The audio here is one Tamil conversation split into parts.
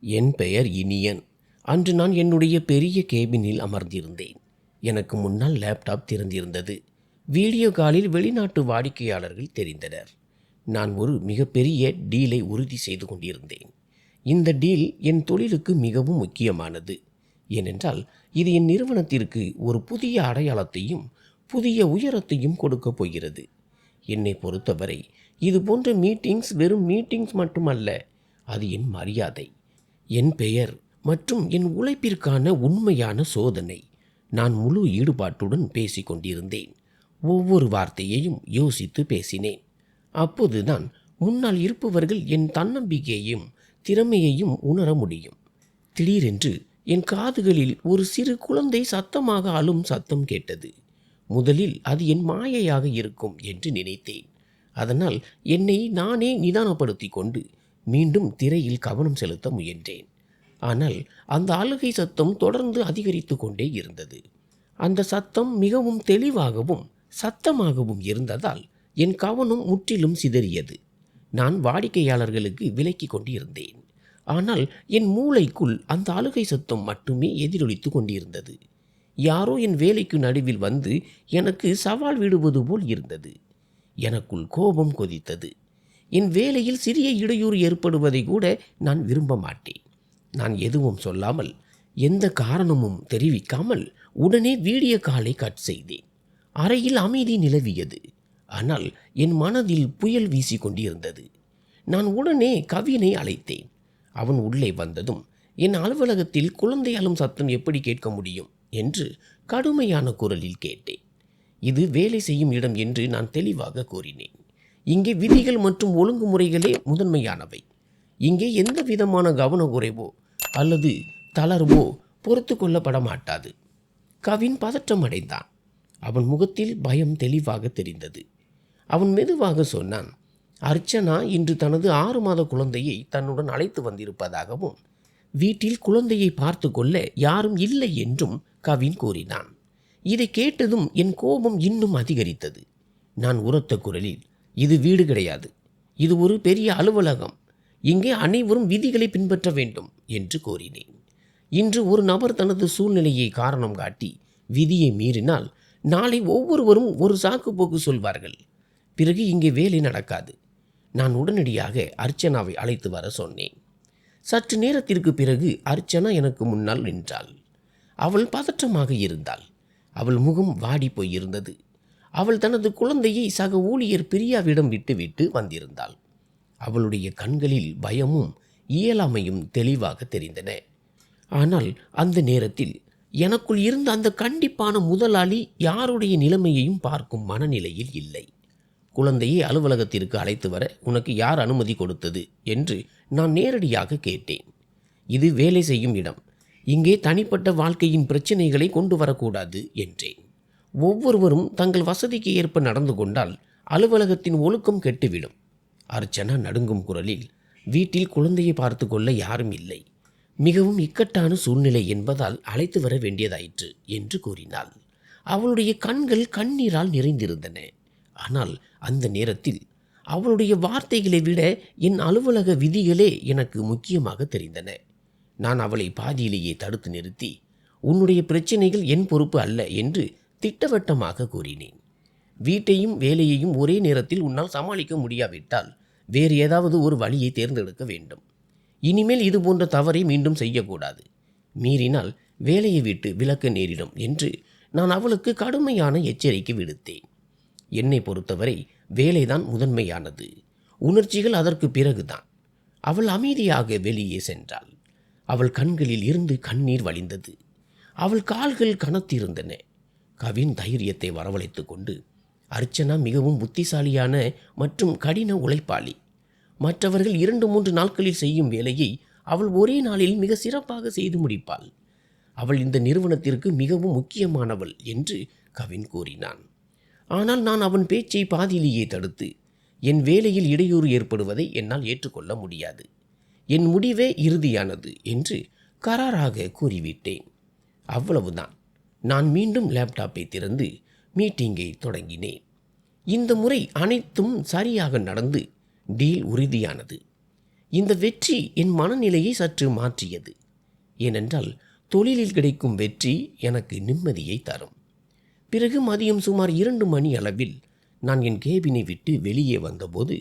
என் பெயர் இனியன். அன்று நான் என்னுடைய பெரிய கேபினில் அமர்ந்திருந்தேன். எனக்கு முன்னால் லேப்டாப் திறந்திருந்தது. வீடியோ காலில் வெளிநாட்டு வாடிக்கையாளர்கள் தெரிந்தனர். நான் ஒரு மிகப்பெரிய டீலை உறுதி செய்து கொண்டிருந்தேன். இந்த டீல் என் தொழிலுக்கு மிகவும் முக்கியமானது. ஏனென்றால் இது என் நிறுவனத்திற்கு ஒரு புதிய அடையாளத்தையும் புதிய உயரத்தையும் கொடுக்கப் போகிறது. என்னை பொறுத்தவரை இது போன்ற மீட்டிங்ஸ் வெறும் மீட்டிங்ஸ் மட்டுமல்ல, அது என் மரியாதை, என் பெயர் மற்றும் என் உழைப்பிற்கான உண்மையான சோதனை. நான் முழு ஈடுபாட்டுடன் பேசிக் கொண்டிருந்தேன். ஒவ்வொரு வார்த்தையையும் யோசித்து பேசினேன். அப்போதுதான் முன்னால் இருப்பவர்கள் என் தன்னம்பிக்கையையும் திறமையையும் உணர முடியும். திடீரென்று என் காதுகளில் ஒரு சிறு குழந்தை சத்தமாக அழும் சத்தம் கேட்டது. முதலில் அது என் மாயையாக இருக்கும் என்று நினைத்தேன். அதனால் என்னை நானே நிதானப்படுத்தி கொண்டு மீண்டும் திரையில் கவனம் செலுத்த முயன்றேன். ஆனால் அந்த அழுகை சத்தம் தொடர்ந்து அதிகரித்து கொண்டே இருந்தது. அந்த சத்தம் மிகவும் தெளிவாகவும் சத்தமாகவும் இருந்ததால் என் கவனம் முற்றிலும் சிதறியது. நான் வாடிக்கையாளர்களுக்கு விலக்கி கொண்டு இருந்தேன். ஆனால் என் மூளைக்குள் அந்த அழுகை சத்தம் மட்டுமே எதிரொலித்து கொண்டிருந்தது. யாரோ என் வேலைக்கு நடுவில் வந்து எனக்கு சவால் விடுவது போல் இருந்தது. எனக்குள் கோபம் கொதித்தது. என் வேலையில் சிறிய இடையூறு ஏற்படுவதை கூட நான் விரும்ப மாட்டேன். நான் எதுவும் சொல்லாமல், எந்த காரணமும் தெரிவிக்காமல் உடனே வீடியோ காலை கட் செய்தேன். அறையில் அமைதி நிலவியது. ஆனால் என் மனதில் புயல் வீசி கொண்டிருந்தது. நான் உடனே கவினை அழைத்தேன். அவன் உள்ளே வந்ததும், என் அலுவலகத்தில் குழந்தை அழும் சத்தம் எப்படி கேட்க முடியும் என்று கடுமையான குரலில் கேட்டேன். இது வேலை செய்யும் இடம் என்று நான் தெளிவாக கூறினேன். இங்கே விதிகள் மற்றும் ஒழுங்குமுறைகளே முதன்மையானவை. இங்கே எந்த விதமான கவனக்குறைவோ அல்லது தளர்வோ பொறுத்து கொள்ளப்பட மாட்டாது. கவின் பதற்றம் அடைந்தான். அவன் முகத்தில் பயம் தெளிவாக தெரிந்தது. அவன் மெதுவாக சொன்னான், அர்ச்சனா இன்று தனது 6 மாத குழந்தையை தன்னுடன் அழைத்து வந்திருப்பதாகவும் வீட்டில் குழந்தையை பார்த்து கொள்ள யாரும் இல்லை என்றும் கவின் கூறினான். இதை கேட்டதும் என் கோபம் இன்னும் அதிகரித்தது. நான் உரத்த குரலில், இது வீடு கிடையாது, இது ஒரு பெரிய அலுவலகம். இங்கே அனைவரும் விதிகளை பின்பற்ற வேண்டும் என்று கூறினேன். இன்று ஒரு நபர் தனது சூழ்நிலையை காரணம் காட்டி விதியை மீறினால் நாளை ஒவ்வொருவரும் ஒரு சாக்குப்போக்கு சொல்வார்கள். பிறகு இங்கே வேலை நடக்காது. நான் உடனடியாக அர்ச்சனாவை அழைத்து வர சொன்னேன். சற்று நேரத்திற்கு பிறகு அர்ச்சனா எனக்கு முன்னால் நின்றாள். அவள் பதற்றமாக இருந்தாள். அவள் முகம் வாடி போயிருந்தது. அவள் தனது குழந்தையை சக ஊழியர் பிரியாவிடம் விட்டுவிட்டு வந்திருந்தாள். அவளுடைய கண்களில் பயமும் இயலாமையும் தெளிவாக தெரிந்தன. ஆனால் அந்த நேரத்தில் எனக்குள் இருந்த அந்த கண்டிப்பான முதலாளி யாருடைய நிலைமையையும் பார்க்கும் மனநிலையில் இல்லை. குழந்தையை அலுவலகத்திற்கு அழைத்து வர உனக்கு யார் அனுமதி கொடுத்தது என்று நான் நேரடியாக கேட்டேன். இது வேலை செய்யும் இடம். இங்கே தனிப்பட்ட வாழ்க்கையின் பிரச்சனைகளை கொண்டு வரக்கூடாது என்றேன். ஒவ்வொருவரும் தங்கள் வசதிக்கு ஏற்ப நடந்து கொண்டால் அலுவலகத்தின் ஒழுக்கம் கெட்டுவிடும். அர்ச்சனா நடுங்கும் குரலில், வீட்டில் குழந்தையை பார்த்து கொள்ள யாரும் இல்லை, மிகவும் இக்கட்டான சூழ்நிலை என்பதால் அழைத்து வர வேண்டியதாயிற்று என்று கூறினாள். அவளுடைய கண்கள் கண்ணீரால் நிறைந்திருந்தன. ஆனால் அந்த நேரத்தில் அவளுடைய வார்த்தைகளை விட என் அலுவலக விதிகளே எனக்கு முக்கியமாக தெரிந்தன. நான் அவளை பாதியிலேயே தடுத்து நிறுத்தி, உன்னுடைய பிரச்சனைகள் என் பொறுப்பு அல்ல என்று திட்டவட்டமாக கூறினேன். வீட்டையும் வேலையையும் ஒரே நேரத்தில் உன்னால் சமாளிக்க முடியாவிட்டால் வேறு ஏதாவது ஒரு வழியை தேர்ந்தெடுக்க வேண்டும். இனிமேல் இது போன்ற தவறை மீண்டும் செய்யக்கூடாது. மீறினால் வேலையை விட்டு விலக்க நேரிடும் என்று நான் அவளுக்கு கடுமையான எச்சரிக்கை விடுத்தேன். என்னை பொறுத்தவரை வேலைதான் முதன்மையானது, உணர்ச்சிகள் அதற்கு பிறகுதான். அவள் அமைதியாக வெளியே சென்றாள். அவள் கண்களில் இருந்து கண்ணீர் வழிந்தது. அவள் கால்கள் கனத்திருந்தன. கவின் தைரியத்தை வரவழைத்து கொண்டு, அர்ச்சனா மிகவும் புத்திசாலியான மற்றும் கடின உழைப்பாளி. மற்றவர்கள் 2-3 நாட்களில் செய்யும் வேலையை அவள் ஒரே நாளில் மிக சிறப்பாக செய்து முடிப்பாள். அவள் இந்த நிறுவனத்திற்கு மிகவும் முக்கியமானவள் என்று கவின் கூறினான். ஆனால் நான் அவன் பேச்சை பாதியிலேயே தடுத்து, என் வேலையில் இடையூறு ஏற்படுவதை என்னால் ஏற்றுக்கொள்ள முடியாது, என் முடிவே இறுதியானது என்று கராராக கூறிவிட்டேன். அவ்வளவுதான். நான் மீண்டும் லேப்டாப்பை திறந்து மீட்டிங்கை தொடங்கினேன். இந்த முறை அனைத்தும் சரியாக நடந்து டீல் உறுதியானது. இந்த வெற்றி என் மனநிலையை சற்று மாற்றியது. ஏனென்றால் தொழிலில் கிடைக்கும் வெற்றி எனக்கு நிம்மதியை தரும். பிறகு மதியம் சுமார் 2 மணி அளவில் நான் என் கேபினை விட்டு வெளியே வந்தபோது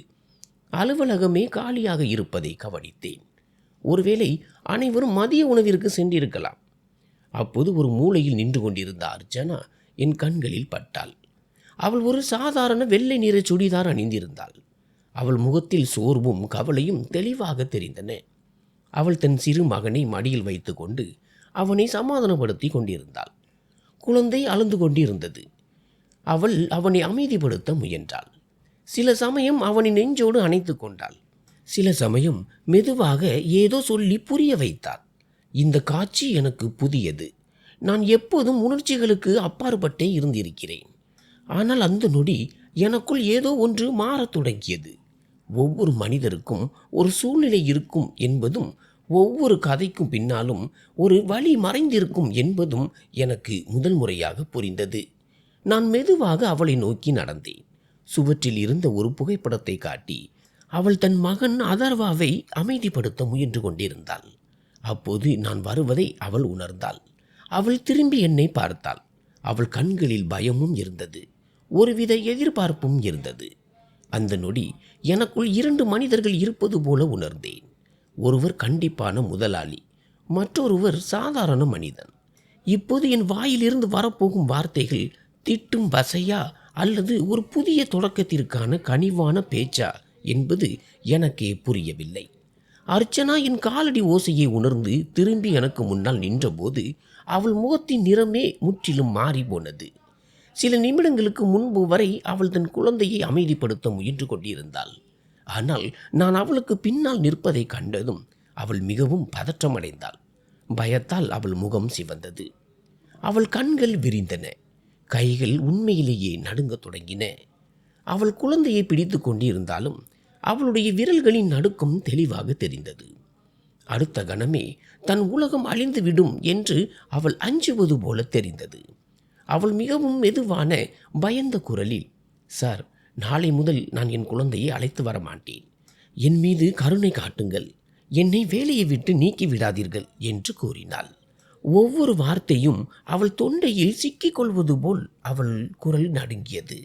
அலுவலகமே காலியாக இருப்பதை கவனித்தேன். ஒருவேளை அனைவரும் மதிய உணவிற்கு சென்றிருக்கலாம். அப்போது ஒரு மூலையில் நின்று கொண்டிருந்த அர்ச்சனா என் கண்களில் பட்டாள். அவள் ஒரு சாதாரண வெள்ளை நிற சுடிதார் அணிந்திருந்தாள். அவள் முகத்தில் சோர்வும் கவலையும் தெளிவாக தெரிந்தன. அவள் தன் சிறு மகனை மடியில் வைத்து கொண்டு அவனை சமாதானப்படுத்தி கொண்டிருந்தாள். குழந்தை அழுந்து கொண்டிருந்தது. அவள் அவனை அமைதிப்படுத்த முயன்றாள். சில சமயம் அவனை நெஞ்சோடு அணைத்து கொண்டாள். சில சமயம் மெதுவாக ஏதோ சொல்லி புரிய வைத்தாள். இந்த காட்சி எனக்கு புதியது. நான் எப்போதும் உணர்ச்சிகளுக்கு அப்பாற்பட்டே இருந்திருக்கிறேன். ஆனால் அந்த நொடி எனக்குள் ஏதோ ஒன்று மாறத் தொடங்கியது. ஒவ்வொரு மனிதருக்கும் ஒரு சூழ்நிலை இருக்கும் என்பதும் ஒவ்வொரு கதைக்கும் பின்னாலும் ஒரு வழி மறைந்திருக்கும் என்பதும் எனக்கு முதல் முறையாக புரிந்தது. நான் மெதுவாக அவளை நோக்கி நடந்தேன். சுவற்றில் இருந்த ஒரு புகைப்படத்தை காட்டி அவள் தன் மகன் அதர்வாவை அமைதிப்படுத்த முயன்று கொண்டிருந்தாள். அப்போது நான் வருவதை அவள் உணர்ந்தாள். அவள் திரும்பி என்னை பார்த்தாள். அவள் கண்களில் பயமும் இருந்தது, ஒருவித எதிர்பார்ப்பும் இருந்தது. அந்த நொடி எனக்குள் 2 மனிதர்கள் இருப்பது போல உணர்ந்தேன். ஒருவர் கண்டிப்பான முதலாளி, மற்றொருவர் சாதாரண மனிதன். இப்போது என் வாயிலிருந்து வரப்போகும் வார்த்தைகள் திட்டும் பசையா அல்லது ஒரு புதிய தொடக்கத்திற்கான கனிவான பேச்சா என்பது எனக்கே புரியவில்லை. அர்ச்சனா என் காலடி ஓசையை உணர்ந்து திரும்பி எனக்கு முன்னால் நின்றபோது அவள் முகத்தின் நிறமே முற்றிலும் மாறி போனது. சில நிமிடங்களுக்கு முன்பு வரை அவள் தன் குழந்தையை அமைதிப்படுத்த முயன்று கொண்டிருந்தாள். ஆனால் நான் அவளுக்கு பின்னால் நிற்பதை கண்டதும் அவள் மிகவும் பதற்றமடைந்தாள். பயத்தால் அவள் முகம் சிவந்தது. அவள் கண்கள் விரிந்தன. கைகள் உண்மையிலேயே நடுங்கத் தொடங்கின. அவள் குழந்தையை பிடித்து கொண்டிருந்தாலும் அவளுடைய விரல்களின் நடுக்கம் தெளிவாக தெரிந்தது. அடுத்த கணமே தன் உலகம் அழிந்துவிடும் என்று அவள் அஞ்சுவது போல தெரிந்தது. அவள் மிகவும் மெதுவான பயந்த குரலில், சார், நாளை முதல் நான் என் குழந்தையை அழைத்து வர மாட்டேன். என் மீது கருணை காட்டுங்கள். என்னை வேலையை விட்டு நீக்கி விடாதீர்கள் என்று கூறினாள். ஒவ்வொரு வார்த்தையும் அவள் தொண்டையில் சிக்கிக் கொள்வது போல் அவள் குரல் நடுங்கியது.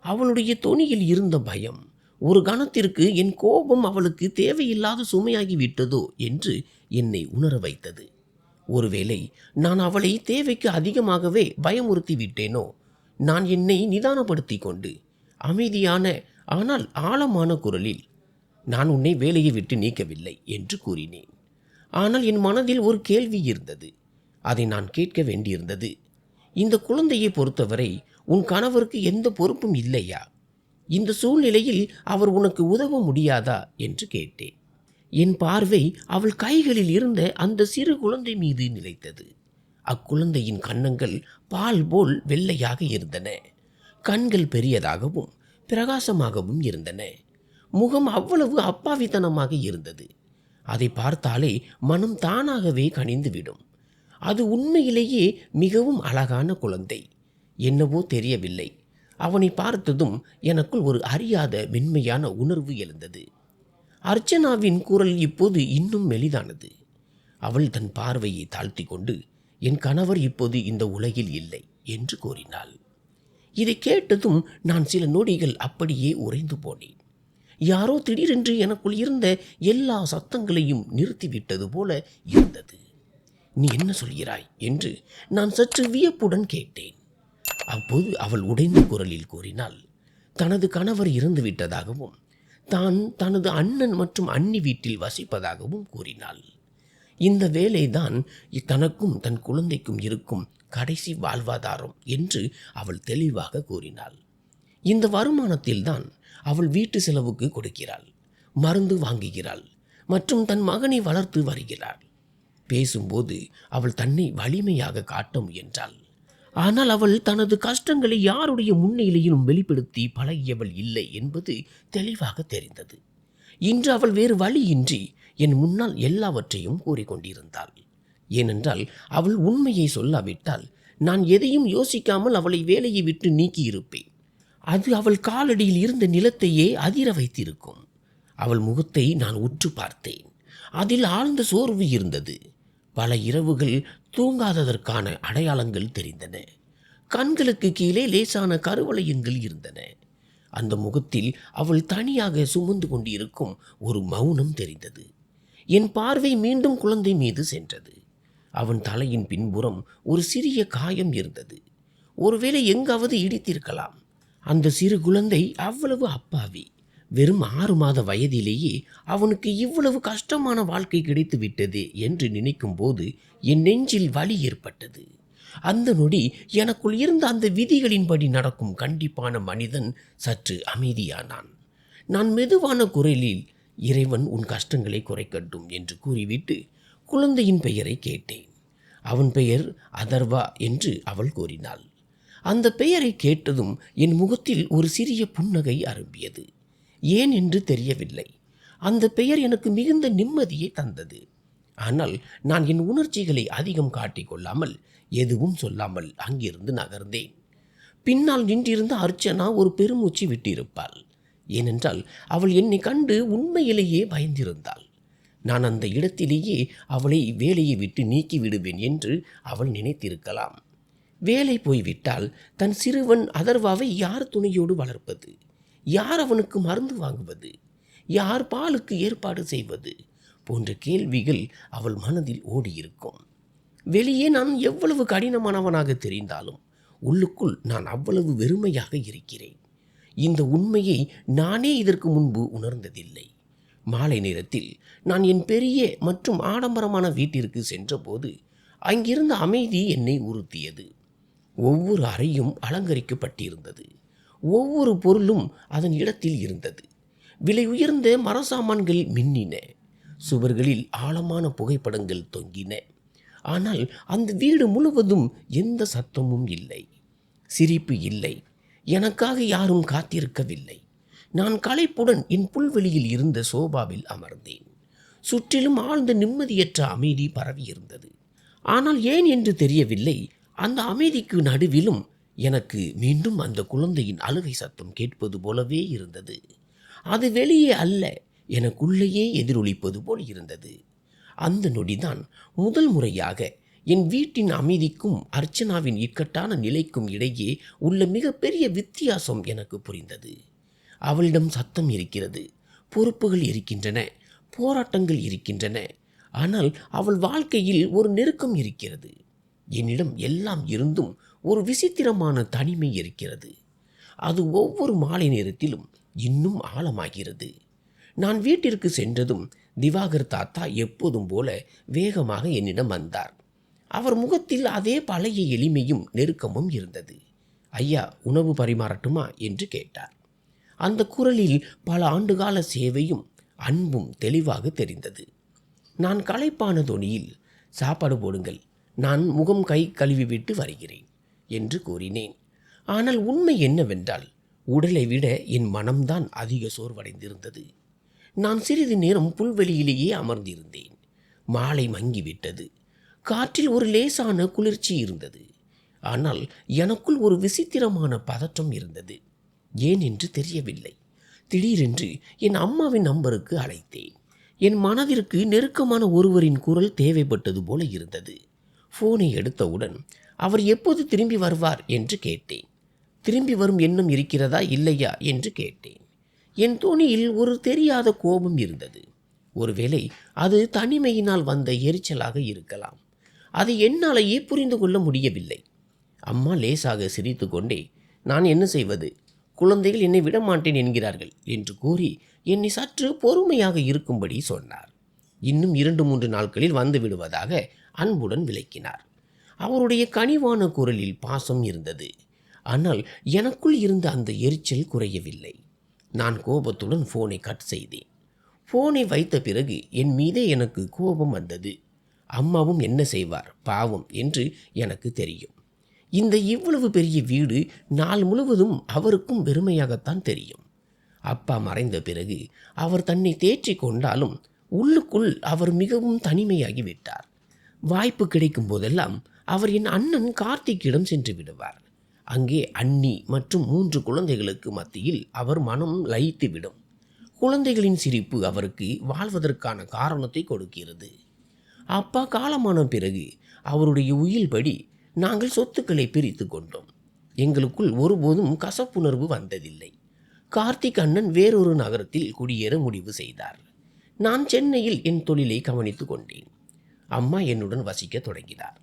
அவளுடைய தொனியில் இருந்த பயம் ஒரு கணத்திற்கு என் கோபம் அவளுக்கு தேவையில்லாத சுமையாகிவிட்டதோ என்று என்னை உணர வைத்தது. ஒருவேளை நான் அவளை தேவைக்கு அதிகமாகவே பயமுறுத்தி விட்டேனோ? நான் என்னை நிதானப்படுத்தி கொண்டு அமைதியான ஆனால் ஆழமான குரலில், நான் உன்னை வேலையை விட்டு நீக்கவில்லை என்று கூறினேன். ஆனால் என் மனதில் ஒரு கேள்வி இருந்தது. அதை நான் கேட்க வேண்டியிருந்தது. இந்த குழந்தையை பொறுத்தவரை உன் கணவருக்கு எந்த பொறுப்பும் இல்லையா? இந்த சூழ்நிலையில் அவர் உனக்கு உதவ முடியாதா என்று கேட்டேன். என் பார்வை அவள் கைகளில் இருந்த அந்த சிறு குழந்தை மீது நிலைத்தது. அக்குழந்தையின் கன்னங்கள் பால் போல் வெள்ளையாக இருந்தன. கண்கள் பெரியதாகவும் பிரகாசமாகவும் இருந்தன. முகம் அவ்வளவு அப்பாவித்தனமாக இருந்தது. அதை பார்த்தாலே மனம் தானாகவே கனிந்துவிடும். அது உண்மையிலேயே மிகவும் அழகான குழந்தை. என்னவோ தெரியவில்லை, அவனை பார்த்ததும் எனக்குள் ஒரு அறியாத மென்மையான உணர்வு எழுந்தது. அர்ச்சனாவின் குரல் இப்போது இன்னும் மெலிதானது. அவள் தன் பார்வையை தாழ்த்தி கொண்டு, என் கணவர் இப்போது இந்த உலகில் இல்லை என்று கூறினாள். இதை கேட்டதும் நான் சில நொடிகள் அப்படியே உறைந்து போனேன். யாரோ திடீரென்று எனக்குள் இருந்த எல்லா சத்தங்களையும் நிறுத்திவிட்டது போல இருந்தது. நீ என்ன சொல்கிறாய் என்று நான் சற்று வியப்புடன் கேட்டேன். அப்போது அவள் உடைந்த குரலில் கூறினாள், தனது கணவர் இறந்து விட்டதாகவும் தான் தனது அண்ணன் மற்றும் அண்ணி வீட்டில் வசிப்பதாகவும் கூறினாள். இந்த வேலைதான் தனக்கும் தன் குழந்தைக்கும் இருக்கும் கடைசி வாழ்வாதாரம் என்று அவள் தெளிவாக கூறினாள். இந்த வருமானத்தில்தான் அவள் வீட்டு செலவுக்கு கொடுக்கிறாள், மருந்து வாங்குகிறாள் மற்றும் தன் மகனை வளர்த்து வருகிறாள். பேசும்போது அவள் தன்னை வலிமையாக காட்ட முயன்றாள். ஆனால் அவள் தனது கஷ்டங்களை யாருடைய முன்னிலையிலும் வெளிப்படுத்தி பழகியவள் இல்லை என்பது தெளிவாக தெரிந்தது. இன்று அவள் வேறு வழியின்றி என் முன்னால் எல்லாவற்றையும் கூறிக்கொண்டிருந்தாள். ஏனென்றால் அவள் உண்மையை சொல்லாவிட்டால் நான் எதையும் யோசிக்காமல் அவளை வேலையை விட்டு நீக்கியிருப்பேன். அது அவள் காலடியில் இருந்த நிலத்தையே அதிர வைத்திருக்கும். அவள் முகத்தை நான் உற்று பார்த்தேன். அதில் ஆழ்ந்த சோர்வு இருந்தது. பல இரவுகள் தூங்காததற்கான அடையாளங்கள் தெரிந்தன. கண்களுக்கு கீழே லேசான கருவளையங்கள் இருந்தன. அந்த முகத்தில் அவள் தனியாக சுமந்து கொண்டிருக்கும் ஒரு மௌனம் தெரிந்தது. என் பார்வை மீண்டும் குழந்தை மீது சென்றது. அவன் தலையின் பின்புறம் ஒரு சிறிய காயம் இருந்தது. ஒருவேளை எங்காவது இடித்திருக்கலாம். அந்த சிறு குழந்தை அவ்வளவு அப்பாவி. வெறும் 6 மாத வயதிலேயே அவனுக்கு இவ்வளவு கஷ்டமான வாழ்க்கை கிடைத்து விட்டது என்று நினைக்கும் போது என் நெஞ்சில் வலி ஏற்பட்டது. அந்த நொடி எனக்குள் இருந்த அந்த விதிகளின்படி நடக்கும் கண்டிப்பான மனிதன் சற்று அமைதியானான். நான் மெதுவான குரலில், இறைவன் உன் கஷ்டங்களை குறைக்கட்டும் என்று கூறிவிட்டு குழந்தையின் பெயரை கேட்டேன். அவன் பெயர் அதர்வா என்று அவள் கூறினாள். அந்த பெயரை கேட்டதும் என் முகத்தில் ஒரு சிறிய புன்னகை அரும்பியது. ஏன் என்று தெரியவில்லை. அந்த பெயர் எனக்கு மிகுந்த நிம்மதியை தந்தது. ஆனால் நான் என் உணர்ச்சிகளை அதிகம் காட்டிக்கொள்ளாமல் எதுவும் சொல்லாமல் அங்கிருந்து நகர்ந்தேன். பின்னால் நின்றிருந்த அர்ச்சனா ஒரு பெருமூச்சு விட்டிருப்பாள். ஏனென்றால் அவள் என்னை கண்டு உண்மையிலேயே பயந்திருந்தாள். நான் அந்த இடத்திலேயே அவளை வேலையை விட்டு நீக்கி விடுவேன் என்று அவள் நினைத்திருக்கலாம். வேலை போய்விட்டால் தன் சிறுவன் அதர்வாவை யார் துணையோடு வளர்ப்பது? யார் அவனுக்கு மருந்து வாங்குவது? யார் பாலுக்கு ஏற்பாடு செய்வது? போன்ற கேள்விகள் அவள் மனதில் ஓடியிருக்கும். வெளியே நான் எவ்வளவு கடினமானவனாக தெரிந்தாலும் உள்ளுக்குள் நான் அவ்வளவு வெறுமையாக இருக்கிறேன். இந்த உண்மையை நானே இதற்கு முன்பு உணர்ந்ததில்லை. மாலை நேரத்தில் நான் என் பெரிய மற்றும் ஆடம்பரமான வீட்டிற்கு சென்றபோது அங்கிருந்த அமைதி என்னை உறுத்தியது. ஒவ்வொரு அறையும் அலங்கரிக்கப்பட்டிருந்தது. ஒவ்வொரு பொருளும் அதன் இடத்தில் இருந்தது. விலை உயர்ந்த மரசாமான்கள் மின்னின. சுவர்களில் ஆழமான புகைப்படங்கள் தொங்கின. ஆனால் அந்த வீடு முழுவதும் எந்த சத்தமும் இல்லை. சிரிப்பு இல்லை. எனக்காக யாரும் காத்திருக்கவில்லை. நான் களைப்புடன் என் புல்வெளியில் இருந்த சோபாவில் அமர்ந்தேன். சுற்றிலும் ஆழ்ந்த நிம்மதியற்ற அமைதி பரவியிருந்தது. ஆனால் ஏன் என்று தெரியவில்லை, அந்த அமைதிக்கு நடுவிலும் எனக்கு மீண்டும் அந்த குழந்தையின் அழுகை சத்தம் கேட்பது போலவே இருந்தது. அது வெளியே அல்ல, எனக்குள்ளேயே எதிரொலிப்பது போல் இருந்தது. அந்த நொடிதான் முதல் முறையாக என் வீட்டின் அமைதிக்கும் அர்ச்சனாவின் இக்கட்டான நிலைக்கும் இடையே உள்ள மிகப்பெரிய வித்தியாசம் எனக்கு புரிந்தது. அவளிடம் சத்தம் இருக்கிறது, பொறுப்புகள் இருக்கின்றன, போராட்டங்கள் இருக்கின்றன. ஆனால் அவள் வாழ்க்கையில் ஒரு நெருக்கம் இருக்கிறது. என்னிடம் எல்லாம் இருந்தும் ஒரு விசித்திரமான தனிமை இருக்கிறது. அது ஒவ்வொரு மாலை நேரத்திலும் இன்னும் ஆழமாகிறது. நான் வீட்டிற்கு சென்றதும் திவாகர் தாத்தா எப்போதும் போல வேகமாக என்னிடம் வந்தார். அவர் முகத்தில் அதே பழைய எளிமையும் நெருக்கமும் இருந்தது. ஐயா, உணவு பரிமாறட்டுமா என்று கேட்டார். அந்த குரலில் பல ஆண்டுகால சேவையும் அன்பும் தெளிவாக தெரிந்தது. நான் களைப்பான தொனியில், சாப்பாடு போடுங்கள், நான் முகம் கை கழுவிவிட்டு வருகிறேன் என்று கூறினேன். ஆனால் உண்மை என்னவென்றால் உடலை விட என் மனம்தான் அதிக சோர்வடைந்திருந்தது. நான் சிறிது நேரம் புல்வெளியிலேயே அமர்ந்திருந்தேன். மாலை மங்கிவிட்டது. காற்றில் ஒரு லேசான குளிர்ச்சி இருந்தது. ஆனால் எனக்குள் ஒரு விசித்திரமான பதற்றம் இருந்தது. ஏன் என்று தெரியவில்லை. திடீரென்று என் அம்மாவின் நம்பருக்கு அழைத்தேன். என் மனதிற்கு நெருக்கமான ஒருவரின் குரல் தேவைப்பட்டது போல இருந்தது. ஃபோனை எடுத்தவுடன், அவர் எப்போது திரும்பி வருவார் என்று கேட்டேன். திரும்பி வரும் எண்ணம் இருக்கிறதா இல்லையா என்று கேட்டேன். என் தோணியில் ஒரு தெரியாத கோபம் இருந்தது. ஒருவேளை அது தனிமையினால் வந்த எரிச்சலாக இருக்கலாம். அதை என்னாலேயே புரிந்து கொள்ள முடியவில்லை. அம்மா லேசாக சிரித்து கொண்டே, நான் என்ன செய்வது, குழந்தைகள் என்னை விடமாட்டேன் என்கிறார்கள் என்று கூறி என்னை சற்று பொறுமையாக இருக்கும்படி சொன்னார். இன்னும் 2-3 நாட்களில் வந்து விடுவதாக அன்புடன் விளக்கினார். அவருடைய கனிவான குரலில் பாசம் இருந்தது. ஆனால் எனக்குள் இருந்த அந்த எரிச்சல் குறையவில்லை. நான் கோபத்துடன் ஃபோனை கட் செய்தேன். ஃபோனை வைத்த பிறகு என் மீதே எனக்கு கோபம் வந்தது. அம்மாவும் என்ன செய்வார் பாவம் என்று எனக்கு தெரியும். இந்த இவ்வளவு பெரிய வீடு நாள் முழுவதும் அவருக்கும் வெறுமையாகத்தான் தெரியும். அப்பா மறைந்த பிறகு அவர் தன்னை தேற்றி கொண்டாலும் உள்ளுக்குள் அவர் மிகவும் தனிமையாகிவிட்டார். வாய்ப்பு கிடைக்கும் போதெல்லாம் அவர் என் அண்ணன் கார்த்திக்கிடம் சென்று விடுவார். அங்கே அண்ணி மற்றும் 3 குழந்தைகளுக்கு மத்தியில் அவர் மனம் லயித்துவிடும். குழந்தைகளின் சிரிப்பு அவருக்கு வாழ்வதற்கான காரணத்தை கொடுக்கிறது. அப்பா காலமான பிறகு அவருடைய உயில்படி நாங்கள் சொத்துக்களை பிரித்து கொண்டோம். எங்களுக்குள் ஒருபோதும் கசப்புணர்வு வந்ததில்லை. கார்த்திக் அண்ணன் வேறொரு நகரத்தில் குடியேற முடிவு செய்தார். நான் சென்னையில் என் தொழிலை கவனித்து கொண்டேன். அம்மா என்னுடன் வசிக்க தொடங்கினார்.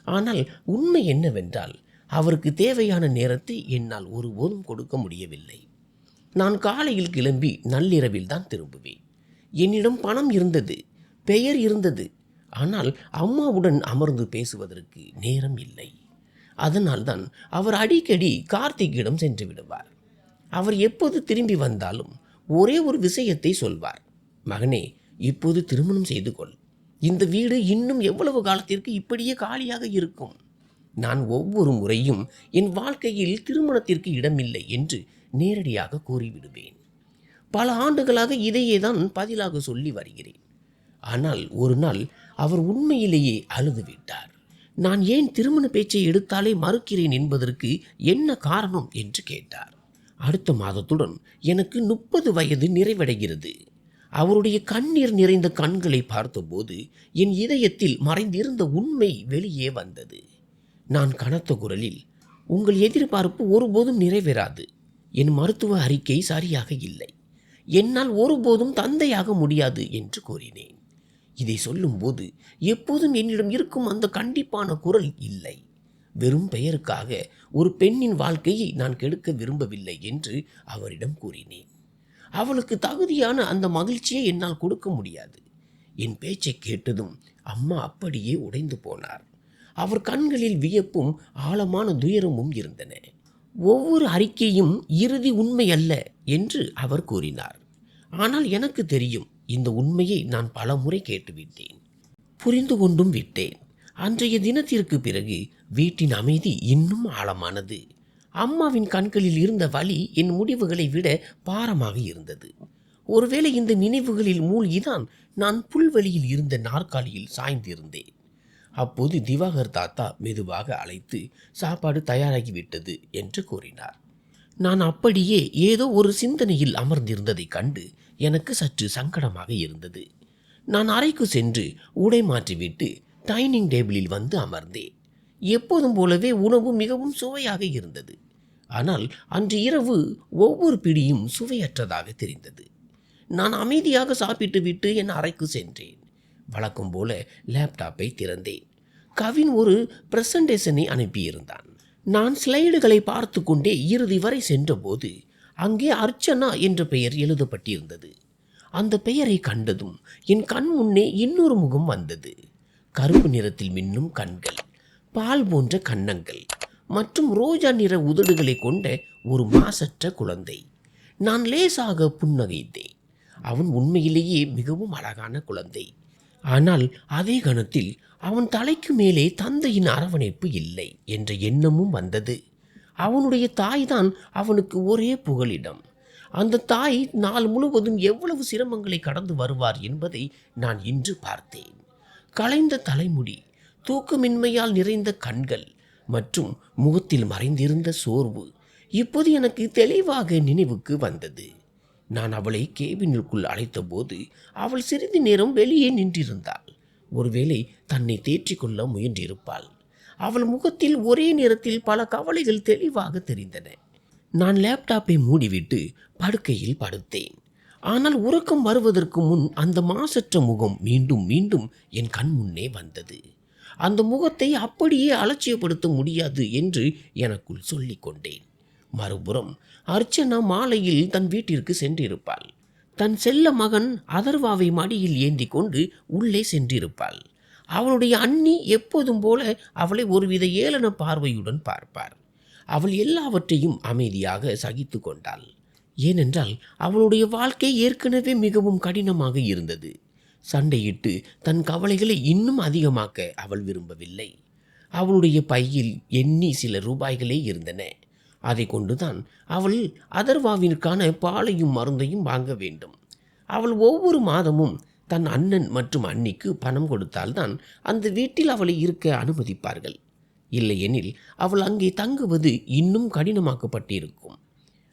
ஆனால் உண்மை என்னவென்றால் அவருக்கு தேவையான நேரத்தை என்னால் ஒருபோதும் கொடுக்க முடியவில்லை. நான் காலையில் கிளம்பி நள்ளிரவில் தான் திரும்புவேன். என்னிடம் பணம் இருந்தது, பெயர் இருந்தது. ஆனால் அம்மாவுடன் அமர்ந்து பேசுவதற்கு நேரம் இல்லை. அதனால்தான் அவர் அடிக்கடி கார்த்திக்கிடம் சென்று விடுவார். அவர் எப்போது திரும்பி வந்தாலும் ஒரே ஒரு விஷயத்தை சொல்வார். மகனே, இப்போது திருமணம் செய்து கொள். இந்த வீடு இன்னும் எவ்வளவு காலத்திற்கு இப்படியே காலியாக இருக்கும். நான் ஒவ்வொரு முறையும் என் வாழ்க்கையில் திருமணத்திற்கு இடமில்லை என்று நேரடியாக கூறிவிடுவேன். பல ஆண்டுகளாக இதையே தான் பதிலாக சொல்லி வருகிறேன். ஆனால் ஒரு நாள் அவர் உண்மையிலேயே அழுது விட்டார். நான் ஏன் திருமண பேச்சை எடுத்தாலே மறுக்கிறேன் என்பதற்கு என்ன காரணம் என்று கேட்டார். அடுத்த மாதத்துடன் எனக்கு 30 வயது நிறைவடைகிறது. அவருடைய கண்ணீர் நிறைந்த கண்களை பார்த்தபோது என் இதயத்தில் மறைந்திருந்த உண்மை வெளியே வந்தது. நான் கனத்த குரலில், உங்கள் எதிர்பார்ப்பு ஒருபோதும் நிறைவேறாது. என் மருத்துவ அறிக்கை சரியாக இல்லை. என்னால் ஒருபோதும் தந்தையாக முடியாது என்று கூறினேன். இதை சொல்லும்போது எப்போதும் என்னிடம் இருக்கும் அந்த கண்டிப்பான குரல் இல்லை. வெறும் பெயருக்காக ஒரு பெண்ணின் வாழ்க்கையை நான் கெடுக்க விரும்பவில்லை என்று அவரிடம் கூறினேன். அவளுக்கு தகுதியான அந்த மகிழ்ச்சியை என்னால் கொடுக்க முடியாது. என் பேச்சை கேட்டதும் அம்மா அப்படியே உடைந்து போனார். அவர் கண்களில் வியப்பும் ஆழமான துயரமும் இருந்தன. ஒவ்வொரு அறிக்கையும் இறுதி உண்மை அல்ல என்று அவர் கூறினார். ஆனால் எனக்கு தெரியும், இந்த உண்மையை நான் பல முறை கேட்டுவிட்டேன், புரிந்து கொண்டும் விட்டேன். அன்றைய தினத்திற்கு பிறகு வீட்டின் அமைதி இன்னும் ஆழமானது. அம்மாவின் கண்களில் இருந்த வலி என் முடிவுகளை விட பாரமாக இருந்தது. ஒருவேளை இந்த நினைவுகளில் மூழ்கிதான் நான் புல்வெளியில் இருந்த நாற்காலியில் சாய்ந்திருந்தேன். அப்போது திவாகர் தாத்தா மெதுவாக அழைத்து, சாப்பாடு தயாராகிவிட்டது என்று கூறினார். நான் அப்படியே ஏதோ ஒரு சிந்தனையில் அமர்ந்திருந்ததை கண்டு எனக்கு சற்று சங்கடமாக இருந்தது. நான் அறைக்கு சென்று உடை மாற்றிவிட்டு டைனிங் டேபிளில் வந்து அமர்ந்தேன். எப்போதும் போலவே உணவு மிகவும் சுவையாக இருந்தது. ஆனால் அன்று இரவு ஒவ்வொரு பிடியும் சுவையற்றதாக தெரிந்தது. நான் அமைதியாக சாப்பிட்டு விட்டு என் அறைக்கு சென்றேன். வழக்கம் போல லேப்டாப்பை திறந்தேன். கவின் ஒரு பிரசன்டேஷனை அனுப்பியிருந்தான். நான் ஸ்லைடுகளை பார்த்து கொண்டே இறுதி வரை சென்றபோது அங்கே அர்ச்சனா என்ற பெயர் எழுதப்பட்டிருந்தது. அந்த பெயரை கண்டதும் என் கண் முன்னே இன்னொரு முகம் வந்தது. கருப்பு நிறத்தில் மின்னும் கண்கள், பால் போன்ற கன்னங்கள் மற்றும் ரோஜா நிற உதடுகளை கொண்ட ஒரு மாசற்ற குழந்தை. நான் லேசாக புன்னகைத்தேன். அவன் உண்மையிலேயே மிகவும் அழகான குழந்தை. ஆனால் அதே கணத்தில் அவன் தலைக்கு மேலே தந்தையின் அரவணைப்பு இல்லை என்ற எண்ணமும் வந்தது. அவனுடைய தாய்தான் அவனுக்கு ஒரே புகலிடம். அந்த தாய் நாள் முழுவதும் எவ்வளவு சிரமங்களை கடந்து வருவார் என்பதை நான் இன்று பார்த்தேன். கலைந்த தலைமுடி, தூக்கமின்மையால் நிறைந்த கண்கள் மற்றும் முகத்தில் மறைந்திருந்த சோர்வு இப்போது எனக்கு தெளிவாக நினைவுக்கு வந்தது. நான் அவளை கேபினுக்குள் அழைத்தபோது அவள் சிறிது நேரம் வெளியே நின்றிருந்தாள். ஒருவேளை தன்னை தேற்றிக்கொள்ள முயன்றிருப்பாள். அவள் முகத்தில் ஒரே நேரத்தில் பல கவலைகள் தெளிவாக தெரிந்தன. நான் லேப்டாப்பை மூடிவிட்டு படுக்கையில் படுத்தேன். ஆனால் உறக்கம் வருவதற்கு முன் அந்த மாசற்ற முகம் மீண்டும் மீண்டும் என் கண் முன்னே வந்தது. அந்த முகத்தை அப்படியே அலட்சியப்படுத்த முடியாது என்று எனக்குள் சொல்லிக் கொண்டேன். மறுபுறம் அர்ச்சனா மாலையில் தன் வீட்டிற்கு சென்றிருப்பாள். தன் செல்ல மகன் அதர்வாவை மடியில் ஏந்தி கொண்டு உள்ளே சென்றிருப்பாள். அவளுடைய அண்ணி எப்போதும் போல அவளை ஒருவித ஏளன பார்வையுடன் பார்ப்பார். அவள் எல்லாவற்றையும் அமைதியாக சகித்து கொண்டாள். ஏனென்றால் அவளுடைய வாழ்க்கை ஏற்கனவே மிகவும் கடினமாக இருந்தது. சண்டையிட்டு தன் கவலைகளை இன்னும் அதிகமாக்க அவள் விரும்பவில்லை. அவளுடைய பையில் எண்ணி சில ரூபாய்களே இருந்தன. அதை கொண்டுதான் அவள் அதர்வாவிற்கான பாலையும் மருந்தையும் வாங்க வேண்டும். அவள் ஒவ்வொரு மாதமும் தன் அண்ணன் மற்றும் அண்ணிக்கு பணம் கொடுத்தால்தான் அந்த வீட்டில் அவளை இருக்க அனுமதிப்பார்கள். இல்லையெனில் அவள் அங்கே தங்குவது இன்னும் கடினமாக்கப்பட்டிருக்கும்.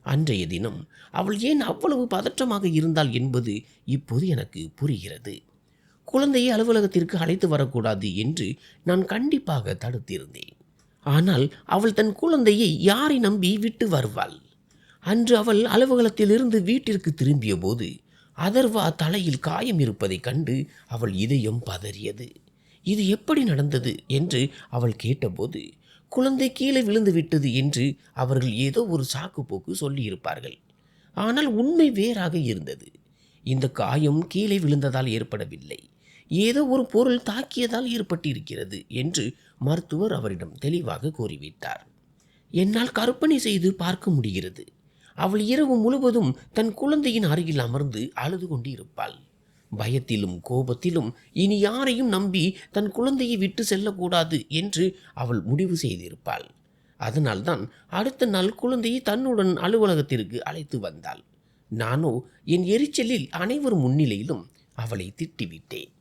அன்றைய தினம் அவள் ஏன் அவ்வளவு பதற்றமாக இருந்தாள் என்பது இப்போது எனக்கு புரிகிறது. குழந்தையை அலுவலகத்திற்கு அழைத்து வரக்கூடாது என்று நான் கண்டிப்பாக தடுத்திருந்தேன். ஆனால் அவள் தன் குழந்தையை யாரை நம்பி விட்டு வருவாள்? அன்று அவள் அலுவலகத்திலிருந்து வீட்டிற்கு திரும்பிய போது அதர்வா தலையில் காயம் இருப்பதைக் கண்டு அவள் இதயம் பதறியது. இது எப்படி நடந்தது என்று அவள் கேட்டபோது, குழந்தை கீழே விழுந்து விட்டது என்று அவர்கள் ஏதோ ஒரு சாக்கு போக்கு சொல்லியிருப்பார்கள். ஆனால் உண்மை வேறாக இருந்தது. இந்த காயம் கீழே விழுந்ததால் ஏற்படவில்லை, ஏதோ ஒரு பொருள் தாக்கியதால் ஏற்பட்டிருக்கிறது என்று மருத்துவர் அவரிடம் தெளிவாக கூறிவிட்டார். என்னால் கற்பனை செய்து பார்க்க முடிகிறது. அவள் இரவு முழுவதும் தன் குழந்தையின் அருகில் அமர்ந்து அழுது கொண்டு இருப்பாள். பயத்திலும் கோபத்திலும் இனி யாரையும் நம்பி தன் குழந்தையை விட்டு செல்லக்கூடாது என்று அவள் முடிவு செய்திருப்பாள். அதனால்தான் அடுத்த நாள் குழந்தையை தன்னுடன் அலுவலகத்திற்கு அழைத்து வந்தாள். நானோ என் எரிச்சலில் அனைவர் முன்னிலையிலும் அவளை திட்டிவிட்டேன்.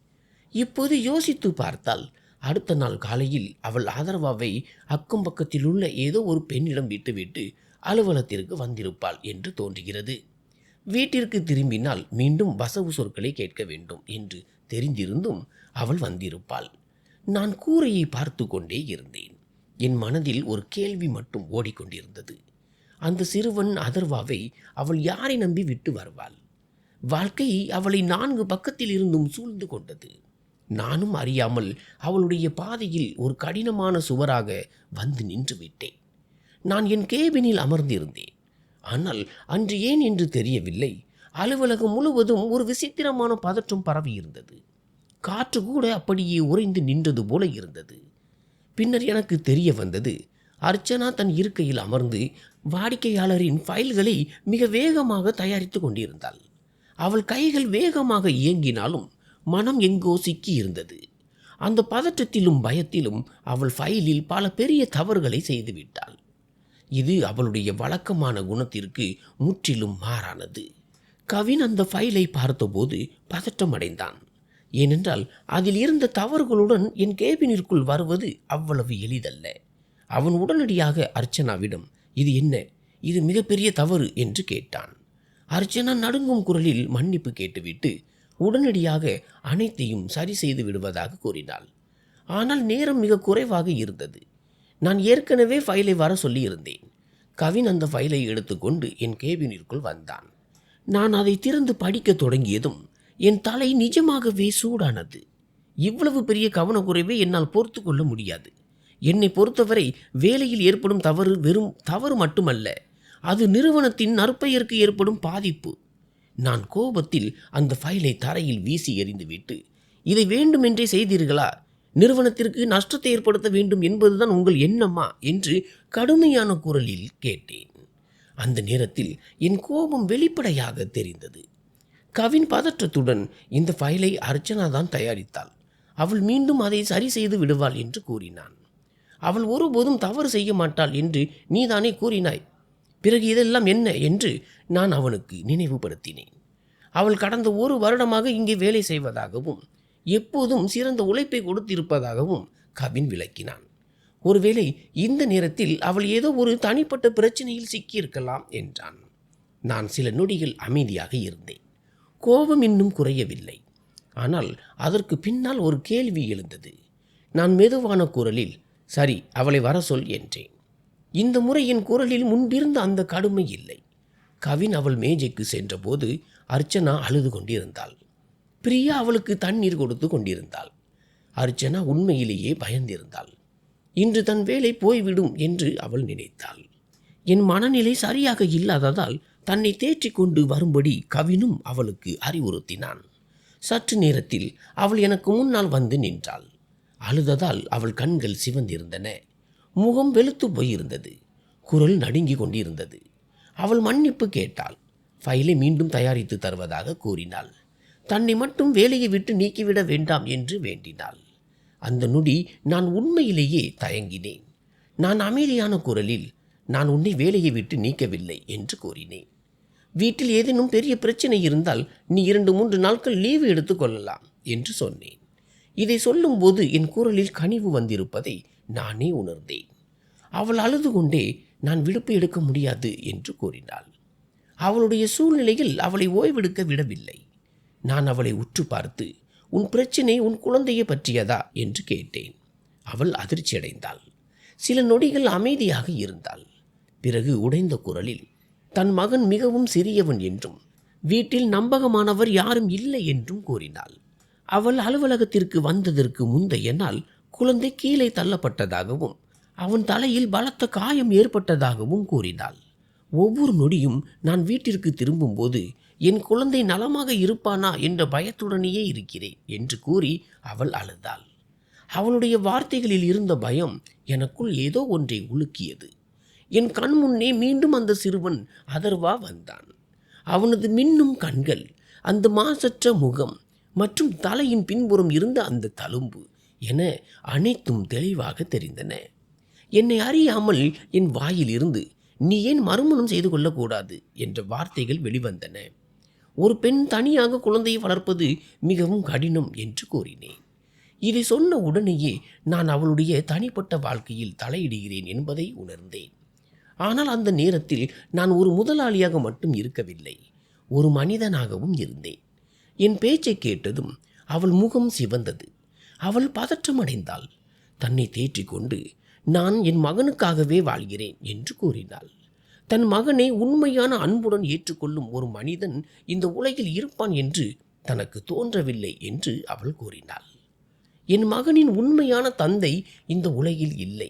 இப்போது யோசித்து பார்த்தால் அடுத்த நாள் காலையில் அவள் ஆதரவாவை அக்கம் பக்கத்தில் உள்ள ஏதோ ஒரு பெண்ணிடம் விட்டுவிட்டு அலுவலகத்திற்கு வந்திருப்பாள் என்று தோன்றுகிறது. வீட்டிற்கு திரும்பினால் மீண்டும் வசவு சொற்களை கேட்க வேண்டும் என்று தெரிந்திருந்தும் அவள் வந்திருப்பாள். நான் கூரையை பார்த்து கொண்டே இருந்தேன். என் மனதில் ஒரு கேள்வி மட்டும் ஓடிக்கொண்டிருந்தது. அந்த சிறுவன் அதர்வாவை அவள் யாரை நம்பி விட்டு வருவாள்? வாழ்க்கை அவளை 4 பக்கத்தில் இருந்தும் சூழ்ந்து கொண்டது. நானும் அறியாமல் அவளுடைய பாதையில் ஒரு கடினமான சுவராக வந்து நின்று விட்டேன். நான் என் கேபினில் அமர்ந்திருந்தேன். ஆனால் அன்று ஏன் என்று தெரியவில்லை, அலுவலகம் முழுவதும் ஒரு விசித்திரமான பதற்றம் பரவி இருந்தது. காற்று கூட அப்படியே உறைந்து நின்றது போல இருந்தது. பின்னர் எனக்கு தெரிய வந்தது, அர்ச்சனா தன் இருக்கையில் அமர்ந்து வாடிக்கையாளரின் ஃபைல்களை மிக வேகமாக தயாரித்து கொண்டிருந்தாள். அவள் கைகள் வேகமாக இயங்கினாலும் மனம் எங்கோ சிக்கி இருந்தது. அந்த பதற்றத்திலும் பயத்திலும் அவள் ஃபைலில் பல பெரிய தவறுகளை செய்துவிட்டாள். இது அவளுடைய வழக்கமான குணத்திற்கு முற்றிலும் மாறானது. கவின் அந்த ஃபைலை பார்த்தபோது பதற்றமடைந்தான். ஏனென்றால் அதில் இருந்த தவறுகளுடன் என் கேபினிற்குள் வருவது அவ்வளவு எளிதல்ல. அவன் உடனடியாக அர்ச்சனாவிடம், இது என்ன, இது மிகப்பெரிய தவறு என்று கேட்டான். அர்ச்சனா நடுங்கும் குரலில் மன்னிப்பு கேட்டுவிட்டு உடனடியாக அனைத்தையும் சரி செய்து விடுவதாக கூறினாள். ஆனால் நேரம் மிக குறைவாக இருந்தது. நான் ஏற்கனவே ஃபைலை வர சொல்லியிருந்தேன். கவின் அந்த ஃபைலை எடுத்துக்கொண்டு என் கேபினிற்குள் வந்தான். நான் அதை திறந்து படிக்க தொடங்கியதும் என் தலை நிஜமாகவே சூடானது. இவ்வளவு பெரிய கவனக்குறைவை என்னால் பொறுத்து கொள்ள முடியாது. என்னை பொறுத்தவரை வேலையில் ஏற்படும் தவறு வெறும் தவறு மட்டுமல்ல, அது நிறுவனத்தின் நற்பெயருக்கு ஏற்படும் பாதிப்பு. நான் கோபத்தில் அந்த ஃபைலை தரையில் வீசி எறிந்துவிட்டு, இதை வேண்டுமென்றே செய்தீர்களா? நிறுவனத்திற்கு நஷ்டத்தை ஏற்படுத்த வேண்டும் என்பதுதான் உங்கள் எண்ணமா என்று கடுமையான குரலில் கேட்டேன். அந்த நேரத்தில் என் கோபம் வெளிப்படையாக தெரிந்தது. கவின் பதற்றத்துடன், இந்த ஃபைலை அர்ச்சனா தான் தயாரித்தாள், அவள் மீண்டும் அதை சரி செய்து விடுவாள் என்று கூறினான். அவள் ஒருபோதும் தவறு செய்ய மாட்டாள் என்று நீதானே கூறினாய், பிறகு இதெல்லாம் என்ன என்று நான் அவனுக்கு நினைவுபடுத்தினேன். அவள் கடந்த 1 வருடமாக இங்கே வேலை செய்வதாகவும் எப்போதும் சிறந்த உழைப்பை கொடுத்திருப்பதாகவும் கவின் விளக்கினான். ஒருவேளை இந்த நேரத்தில் அவள் ஏதோ ஒரு தனிப்பட்ட பிரச்சனையில் சிக்கியிருக்கலாம் என்றான். நான் சில நொடிகள் அமைதியாக இருந்தேன். கோபம் இன்னும் குறையவில்லை. ஆனால் அதற்கு பின்னால் ஒரு கேள்வி எழுந்தது. நான் மெதுவான குரலில், சரி, அவளை வர சொல் என்றேன். இந்த முறை என் குரலில் முன்பிருந்த அந்த கடுமை இல்லை. கவின் அவள் மேஜைக்கு சென்றபோது அர்ச்சனா அழுது கொண்டிருந்தாள். பிரியா அவளுக்கு தண்ணீர் கொடுத்து கொண்டிருந்தாள். அர்ச்சனா உண்மையிலேயே பயந்திருந்தாள். இன்று தன் வேலை போய்விடும் என்று அவள் நினைத்தாள். என் மனநிலை சரியாக இல்லாததால் தன்னை தேற்றிக் கொண்டு வரும்படி கவினும் அவளுக்கு அறிவுறுத்தினான். சற்று நேரத்தில் அவள் எனக்கு முன்னால் வந்து நின்றாள். அழுததால் அவள் கண்கள் சிவந்திருந்தன. முகம் வெளுத்து போயிருந்தது. குரல் நடுங்கி கொண்டிருந்தது. அவள் மன்னிப்பு கேட்டாள். ஃபைலை மீண்டும் தயாரித்து தருவதாக கூறினாள். தன்னை மட்டும் வேலையை விட்டு நீக்கிவிட வேண்டாம் என்று வேண்டினாள். அந்த நொடி நான் உண்மையிலேயே தயங்கினேன். நான் அமைதியான குரலில், நான் உன்னை வேலையை விட்டு நீக்கவில்லை என்று கூறினேன். வீட்டில் ஏதேனும் பெரிய பிரச்சனை இருந்தால் நீ 2-3 நாட்கள் லீவு எடுத்துக்கொள்ளலாம் என்று சொன்னேன். இதை சொல்லும்போது என் குரலில் கனிவு வந்திருப்பதை நானே உணர்ந்தேன். அவள் அழுது கொண்டே, நான் விடுப்பு எடுக்க முடியாது என்று கூறினாள். அவளுடைய சூழ்நிலையில் அவளை ஓய்வெடுக்க விடவில்லை. நான் அவளை உற்று பார்த்து, உன் பிரச்சினை உன் குழந்தையை பற்றியதா என்று கேட்டேன். அவள் அதிர்ச்சியடைந்தாள். சில நொடிகள் அமைதியாக இருந்தாள். பிறகு உடைந்த குரலில் தன் மகன் மிகவும் சிறியவன் என்றும் வீட்டில் நம்பகமானவர் யாரும் இல்லை என்றும் கூறினாள். அவள் அலுவலகத்திற்கு வந்ததற்கு முந்தைய நாள் குழந்தை கீழே தள்ளப்பட்டதாகவும் அவன் தலையில் பலத்த காயம் ஏற்பட்டதாகவும் கூறினாள். ஒவ்வொரு நொடியும் நான் வீட்டிற்கு திரும்பும்போது என் குழந்தை நலமாக இருப்பானா என்ற பயத்துடனேயே இருக்கிறேன் என்று கூறி அவள் அழுதாள். அவளுடைய வார்த்தைகளில் இருந்த பயம் எனக்குள் ஏதோ ஒன்றை உலுக்கியது. என் கண் முன்னே மீண்டும் அந்த சிறுவன் அதர்வா வந்தான். அவனது மின்னும் கண்கள், அந்த மாசற்ற முகம் மற்றும் தலையின் பின்புறம் இருந்த அந்த தழும்பு என அனைத்தும் தெளிவாக தெரிந்தன. என்னை அறியாமல் என் வாயில் இருந்து நீ ஏன் மறுமணம் செய்து கொள்ளக்கூடாது என்ற வார்த்தைகள் வெளிவந்தன. ஒரு பெண் தனியாக குழந்தையை வளர்ப்பது மிகவும் கடினம் என்று கூறினேன். இதை சொன்ன உடனேயே நான் அவளுடைய தனிப்பட்ட வாழ்க்கையில் தலையிடுகிறேன் என்பதை உணர்ந்தேன். ஆனால் அந்த நேரத்தில் நான் ஒரு முதலாளியாக மட்டும் இருக்கவில்லை, ஒரு மனிதனாகவும் இருந்தேன். என் பேச்சை கேட்டதும் அவள் முகம் சிவந்தது. அவள் பதற்றமடைந்தாள். தன்னை தேற்றிக்கொண்டு நான் என் மகனுக்காகவே வாழ்கிறேன் என்று கூறினாள். தன் மகனை உண்மையான அன்புடன் ஏற்றுக்கொள்ளும் ஒரு மனிதன் இந்த உலகில் இருப்பான் என்று தனக்கு தோன்றவில்லை என்று அவள் கூறினாள். என் மகனின் உண்மையான தந்தை இந்த உலகில் இல்லை,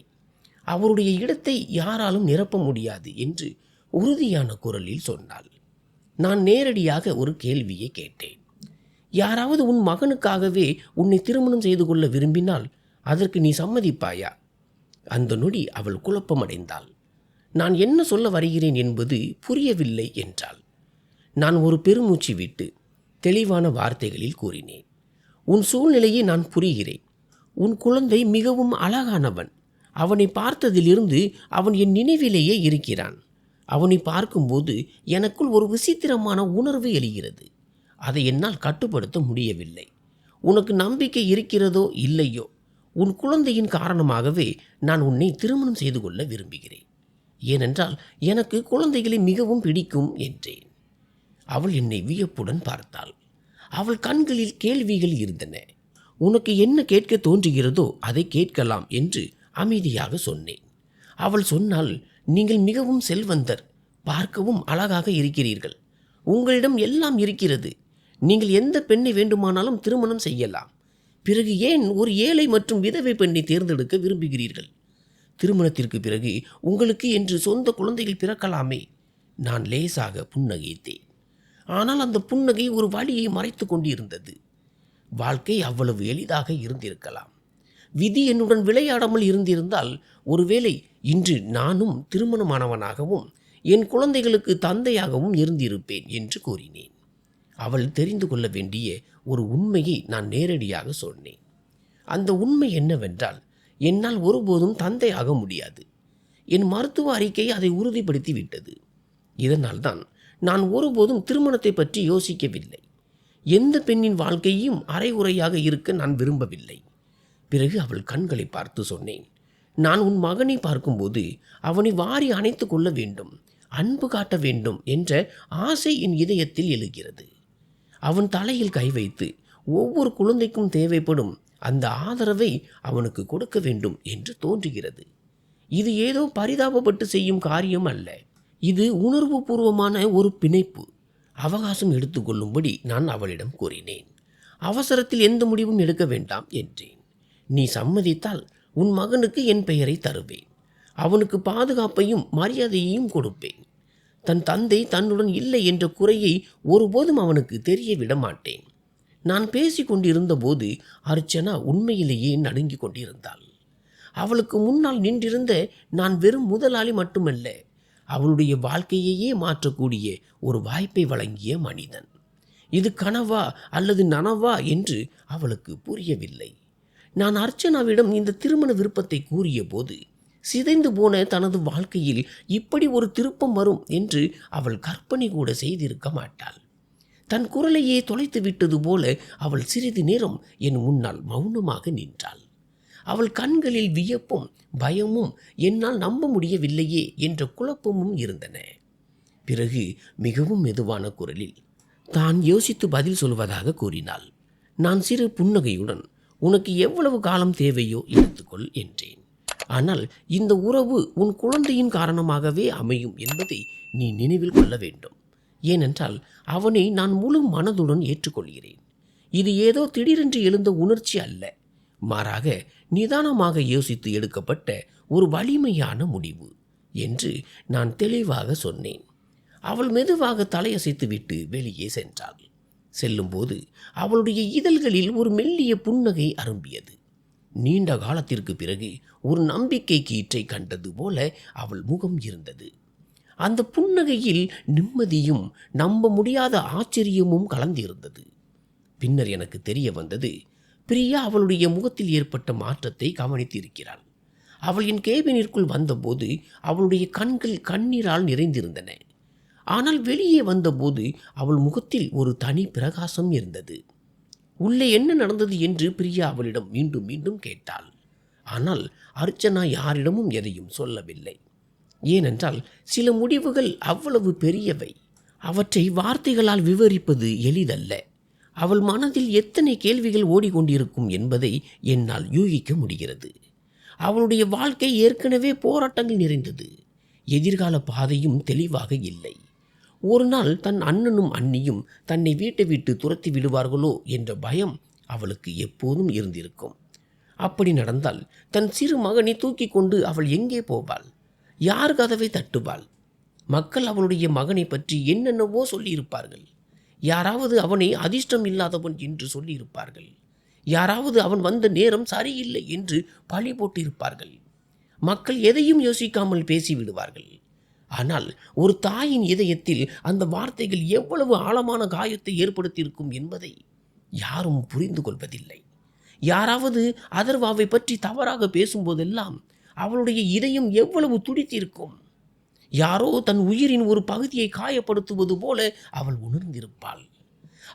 அவருடைய இடத்தை யாராலும் நிரப்ப முடியாது என்று உறுதியான குரலில் சொன்னாள். நான் நேரடியாக ஒரு கேள்வியை கேட்டேன். யாராவது உன் மகனுக்காகவே உன்னை திருமணம் செய்து கொள்ள விரும்பினால் அதற்கு நீ சம்மதிப்பாயா? அந்த நொடி அவள் குழப்பமடைந்தாள். நான் என்ன சொல்ல வருகிறேன் என்பது புரியவில்லை என்றாள். நான் ஒரு பெருமூச்சு விட்டு தெளிவான வார்த்தைகளில் கூறினேன். உன் சூழ்நிலையை நான் புரிகிறேன். உன் குழந்தை மிகவும் அழகானவன். அவனை பார்த்ததிலிருந்து அவன் என் நினைவிலேயே இருக்கிறான். அவனை பார்க்கும்போது எனக்குள் ஒரு விசித்திரமான உணர்வு எழுகிறது. அதை என்னால் கட்டுப்படுத்த முடியவில்லை. உனக்கு நம்பிக்கை இருக்கிறதோ இல்லையோ, உன் குழந்தையின் காரணமாகவே நான் உன்னை திருமணம் செய்து கொள்ள விரும்புகிறேன். ஏனென்றால் எனக்கு குழந்தைகளை மிகவும் பிடிக்கும் என்றேன். அவள் என்னை வியப்புடன் பார்த்தாள். அவள் கண்களில் கேள்விகள் இருந்தன. உனக்கு என்ன கேட்க தோன்றுகிறதோ அதை கேட்கலாம் என்று அமைதியாக சொன்னேன். அவள் சொன்னாள், நீங்கள் மிகவும் செல்வந்தர், பார்க்கவும் அழகாக இருக்கிறீர்கள். உங்களிடம் எல்லாம் இருக்கிறது. நீங்கள் எந்த பெண்ணை வேண்டுமானாலும் திருமணம் செய்யலாம். பிறகு ஏன் ஒரு ஏழை மற்றும் விதவை பெண்ணை தேர்ந்தெடுக்க விரும்புகிறீர்கள்? திருமணத்திற்கு பிறகு உங்களுக்கு என்று சொந்த குழந்தைகள் பிறக்கலாமே. நான் லேசாக புன்னகைத்தேன். ஆனால் அந்த புன்னகை ஒரு வழியை மறைத்து கொண்டிருந்தது. வாழ்க்கை அவ்வளவு எளிதாக இருந்திருக்கலாம். விதி என்னுடன் விளையாடாமல் இருந்திருந்தால் ஒருவேளை இன்று நானும் திருமணமானவனாகவும் என் குழந்தைகளுக்கு தந்தையாகவும் இருந்திருப்பேன் என்று கூறினேன். அவள் தெரிந்து கொள்ள வேண்டிய ஒரு உண்மையை நான் நேரடியாக சொன்னேன். அந்த உண்மை என்னவென்றால், என்னால் ஒருபோதும் தந்தையாக முடியாது. என் மருத்துவ அறிக்கை அதை உறுதிப்படுத்தி விட்டது. இதனால்தான் நான் ஒருபோதும் திருமணத்தை பற்றி யோசிக்கவில்லை. எந்த பெண்ணின் வாழ்க்கையும் அரைகுறையாக இருக்க நான் விரும்பவில்லை. பிறகு அவள் கண்களை பார்த்து சொன்னேன், நான் உன் மகனை பார்க்கும்போது அவனை வாரி அணைத்து கொள்ள வேண்டும், அன்பு காட்ட வேண்டும் என்ற ஆசை என் இதயத்தில் எழுகிறது. அவன் தலையில் கை வைத்து ஒவ்வொரு குழந்தைக்கும் தேவைப்படும் அந்த ஆதரவை அவனுக்கு கொடுக்க வேண்டும் என்று தோன்றுகிறது. இது ஏதோ பரிதாபப்பட்டு செய்யும் காரியம் அல்ல. இது உணர்வு பூர்வமான ஒரு பிணைப்பு. அவகாசம் எடுத்துக்கொள்ளும்படி நான் அவளிடம் கூறினேன். அவசரத்தில் எந்த முடிவும் எடுக்க வேண்டாம் என்றேன். நீ சம்மதித்தால் உன் மகனுக்கு என் பெயரை தருவேன். அவனுக்கு பாதுகாப்பையும் மரியாதையையும் கொடுப்பேன். தன் தந்தை தன்னுடன் இல்லை என்ற குறையை ஒருபோதும் அவனுக்கு தெரிய விட மாட்டேன். நான் பேசிக்கொண்டிருந்த போது அர்ச்சனா உண்மையிலேயே நடுங்கிக் கொண்டிருந்தாள். அவளுக்கு முன்னால் நின்றிருந்த நான் வெறும் முதலாளி மட்டுமல்ல, அவளுடைய வாழ்க்கையையே மாற்றக்கூடிய ஒரு வாய்ப்பை வழங்கிய மனிதன். இது கனவா அல்லது நனவா என்று அவளுக்கு புரியவில்லை. நான் அர்ச்சனாவிடம் இந்த திருமண விருப்பத்தை கூறிய போது சிதைந்து போன தனது வாழ்க்கையில் இப்படி ஒரு திருப்பம் வரும் என்று அவள் கற்பனை கூட செய்திருக்க மாட்டாள். தன் குரலையே தொலைத்து விட்டது போல அவள் சிறிது நேரம் என் முன்னால் மௌனமாக நின்றாள். அவள் கண்களில் வியப்பும் பயமும், என்னால் நம்ப முடியவில்லையே என்ற குழப்பமும் இருந்தன. பிறகு மிகவும் மெதுவான குரலில் தான் யோசித்து பதில் சொல்வதாக கூறினாள். நான் சிறு புன்னகையுடன் உனக்கு எவ்வளவு காலம் தேவையோ எடுத்துக்கொள் என்றேன். ஆனால் இந்த உறவு உன் குழந்தையின் காரணமாகவே அமையும் என்பதை நீ நினைவில் கொள்ள வேண்டும். ஏனென்றால் அவனை நான் முழு மனதுடன் ஏற்றுக்கொள்கிறேன். இது ஏதோ திடீரென்று எழுந்த உணர்ச்சி அல்ல, மாறாக நிதானமாக யோசித்து எடுக்கப்பட்ட ஒரு வலிமையான முடிவு என்று நான் தெளிவாக சொன்னேன். அவள் மெதுவாக தலையசைத்துவிட்டு வெளியே சென்றாள். செல்லும்போது அவளுடைய இதழ்களில் ஒரு மெல்லிய புன்னகை அரும்பியது. நீண்ட காலத்திற்கு பிறகு ஒரு நம்பிக்கை கீற்றை கண்டது போல அவள் முகம் இருந்தது. அந்த புன்னகையில் நிம்மதியும் நம்ப முடியாத ஆச்சரியமும் கலந்திருந்தது. பின்னர் எனக்கு தெரிய வந்தது, பிரியா அவளுடைய முகத்தில் ஏற்பட்ட மாற்றத்தை கவனித்திருக்கிறாள். அவள் என் கேபினிற்குள் வந்தபோது அவளுடைய கண்கள் கண்ணீரால் நிறைந்திருந்தன. ஆனால் வெளியே வந்தபோது அவள் முகத்தில் ஒரு தனி பிரகாசம் இருந்தது. உள்ளே என்ன நடந்தது என்று பிரியா அவளிடம் மீண்டும் மீண்டும் கேட்டாள். ஆனால் அர்ச்சனா யாரிடமும் எதையும் சொல்லவில்லை. ஏனென்றால் சில முடிவுகள் அவ்வளவு பெரியவை, அவற்றை வார்த்தைகளால் விவரிப்பது எளிதல்ல. அவள் மனதில் எத்தனை கேள்விகள் ஓடிக்கொண்டிருக்கும் என்பதை என்னால் யூகிக்க முடிகிறது. அவளுடைய வாழ்க்கை ஏற்கனவே போராட்டங்கள் நிறைந்தது. எதிர்கால பாதையும் தெளிவாக இல்லை. ஒரு நாள் தன் அண்ணனும் அண்ணியும் தன்னை வீட்டை விட்டு துரத்தி விடுவார்களோ என்ற பயம் அவளுக்கு எப்போதும் இருந்திருக்கும். அப்படி நடந்தால் தன் சிறு மகனை தூக்கி கொண்டு அவள் எங்கே போவாள்? யார் கதவை தட்டுவாள்? மக்கள் அவளுடைய மகனை பற்றி என்னென்னவோ சொல்லியிருப்பார்கள். யாராவது அவனை அதிர்ஷ்டம் இல்லாதவன் என்று சொல்லியிருப்பார்கள். யாராவது அவன் வந்த நேரம் சரியில்லை என்று பழி போட்டிருப்பார்கள். மக்கள் எதையும் யோசிக்காமல் பேசிவிடுவார்கள். ஆனால் ஒரு தாயின் இதயத்தில் அந்த வார்த்தைகள் எவ்வளவு ஆழமான காயத்தை ஏற்படுத்தியிருக்கும் என்பதை யாரும் புரிந்து கொள்வதில்லை. யாராவது அதர்வாவை பற்றி தவறாக பேசும்போதெல்லாம் அவளுடைய இதயம் எவ்வளவு துடித்திருக்கும். யாரோ தன் உயிரின் ஒரு பகுதியை காயப்படுத்துவது போல அவள் உணர்ந்திருப்பாள்.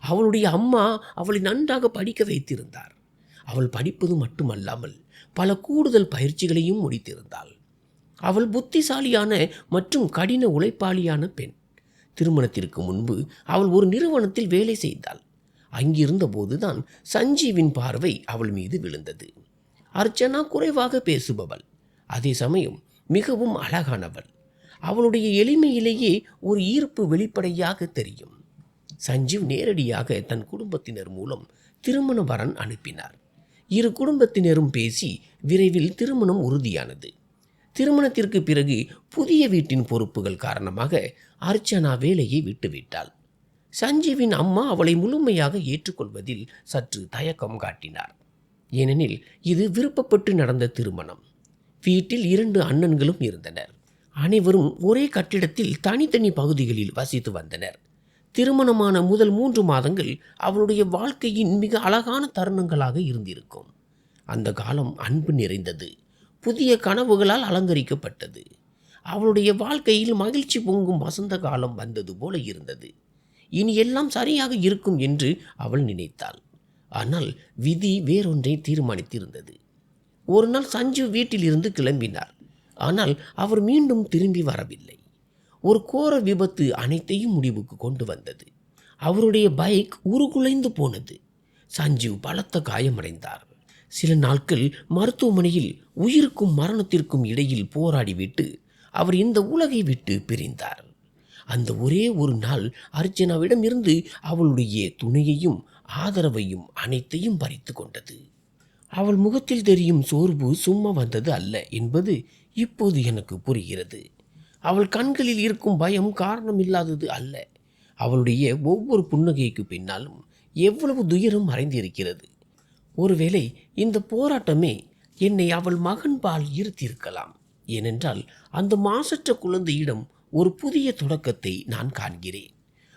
அவளுடைய அம்மா அவளை நன்றாக படிக்க வைத்திருந்தார். அவள் படிப்பது மட்டுமல்லாமல் பல கூடுதல் பயிற்சிகளையும் முடித்திருந்தாள். அவள் புத்திசாலியான மற்றும் கடின உழைப்பாளியான பெண். திருமணத்திற்கு முன்பு அவள் ஒரு நிறுவனத்தில் வேலை செய்தாள். அங்கிருந்த போதுதான் சஞ்சீவின் பார்வை அவள் மீது விழுந்தது. அர்ச்சனா குறைவாக பேசுபவள், அதே சமயம் மிகவும் அழகானவள். அவளுடைய எளிமையிலேயே ஒரு ஈர்ப்பு வெளிப்படையாக தெரியும். சஞ்சீவ் நேரடியாக தன் குடும்பத்தினர் மூலம் திருமண வரன் அனுப்பினார். இரு குடும்பத்தினரும் பேசி விரைவில் திருமணம் உறுதியானது. திருமணத்திற்கு பிறகு புதிய வீட்டின் பொறுப்புகள் காரணமாக அர்ச்சனா வேலையை விட்டுவிட்டாள். சஞ்சீவின் அம்மா அவளை முழுமையாக ஏற்றுக்கொள்வதில் சற்று தயக்கம் காட்டினார். ஏனெனில் இது விருப்பப்பட்டு நடந்த திருமணம். வீட்டில் 2 அண்ணன்களும் இருந்தனர். அனைவரும் ஒரே கட்டிடத்தில் தனித்தனி பகுதிகளில் வசித்து வந்தனர். திருமணமான முதல் 3 மாதங்கள் அவளுடைய வாழ்க்கையின் மிக அழகான தருணங்களாக இருந்திருக்கும். அந்த காலம் அன்பு நிறைந்தது, புதிய கனவுகளால் அலங்கரிக்கப்பட்டது. அவளுடைய வாழ்க்கையில் மகிழ்ச்சி பொங்கும் வசந்த காலம் வந்தது போல இருந்தது. இனி எல்லாம் சரியாக இருக்கும் என்று அவள் நினைத்தாள். ஆனால் விதி வேறொன்றை தீர்மானித்திருந்தது. ஒரு நாள் சஞ்சீவ் வீட்டிலிருந்து கிளம்பினார். ஆனால் அவர் மீண்டும் திரும்பி வரவில்லை. ஒரு கோர விபத்து அனைத்தையும் முடிவுக்கு கொண்டு வந்தது. அவருடைய பைக் உருகுலைந்து போனது. சஞ்சீவ் பலத்த காயமடைந்தார். சில நாட்கள் மருத்துவமனையில் உயிருக்கும் மரணத்திற்கும் இடையில் போராடிவிட்டு அவர் இந்த உலகை விட்டு பிரிந்தார். அந்த ஒரே ஒரு நாள் அர்ச்சனாவிடம் இருந்து அவளுடைய துணையையும் ஆதரவையும் அனைத்தையும் பறித்து கொண்டது. அவள் முகத்தில் தெரியும் சோர்வு சும்மா வந்தது அல்ல என்பது இப்போது எனக்கு புரிகிறது. அவள் கண்களில் இருக்கும் பயம் காரணமில்லாதது அல்ல. அவளுடைய ஒவ்வொரு புன்னகைக்கு பின்னாலும் எவ்வளவு துயரம் மறைந்திருக்கிறது. ஒருவேளை இந்த போராட்டமே என்னை அவள் மகன்பால் ஈர்த்திருக்கலாம். ஏனென்றால் அந்த மாசற்ற குழந்தையிடம் ஒரு புதிய தொடக்கத்தை நான் காண்கிறேன்.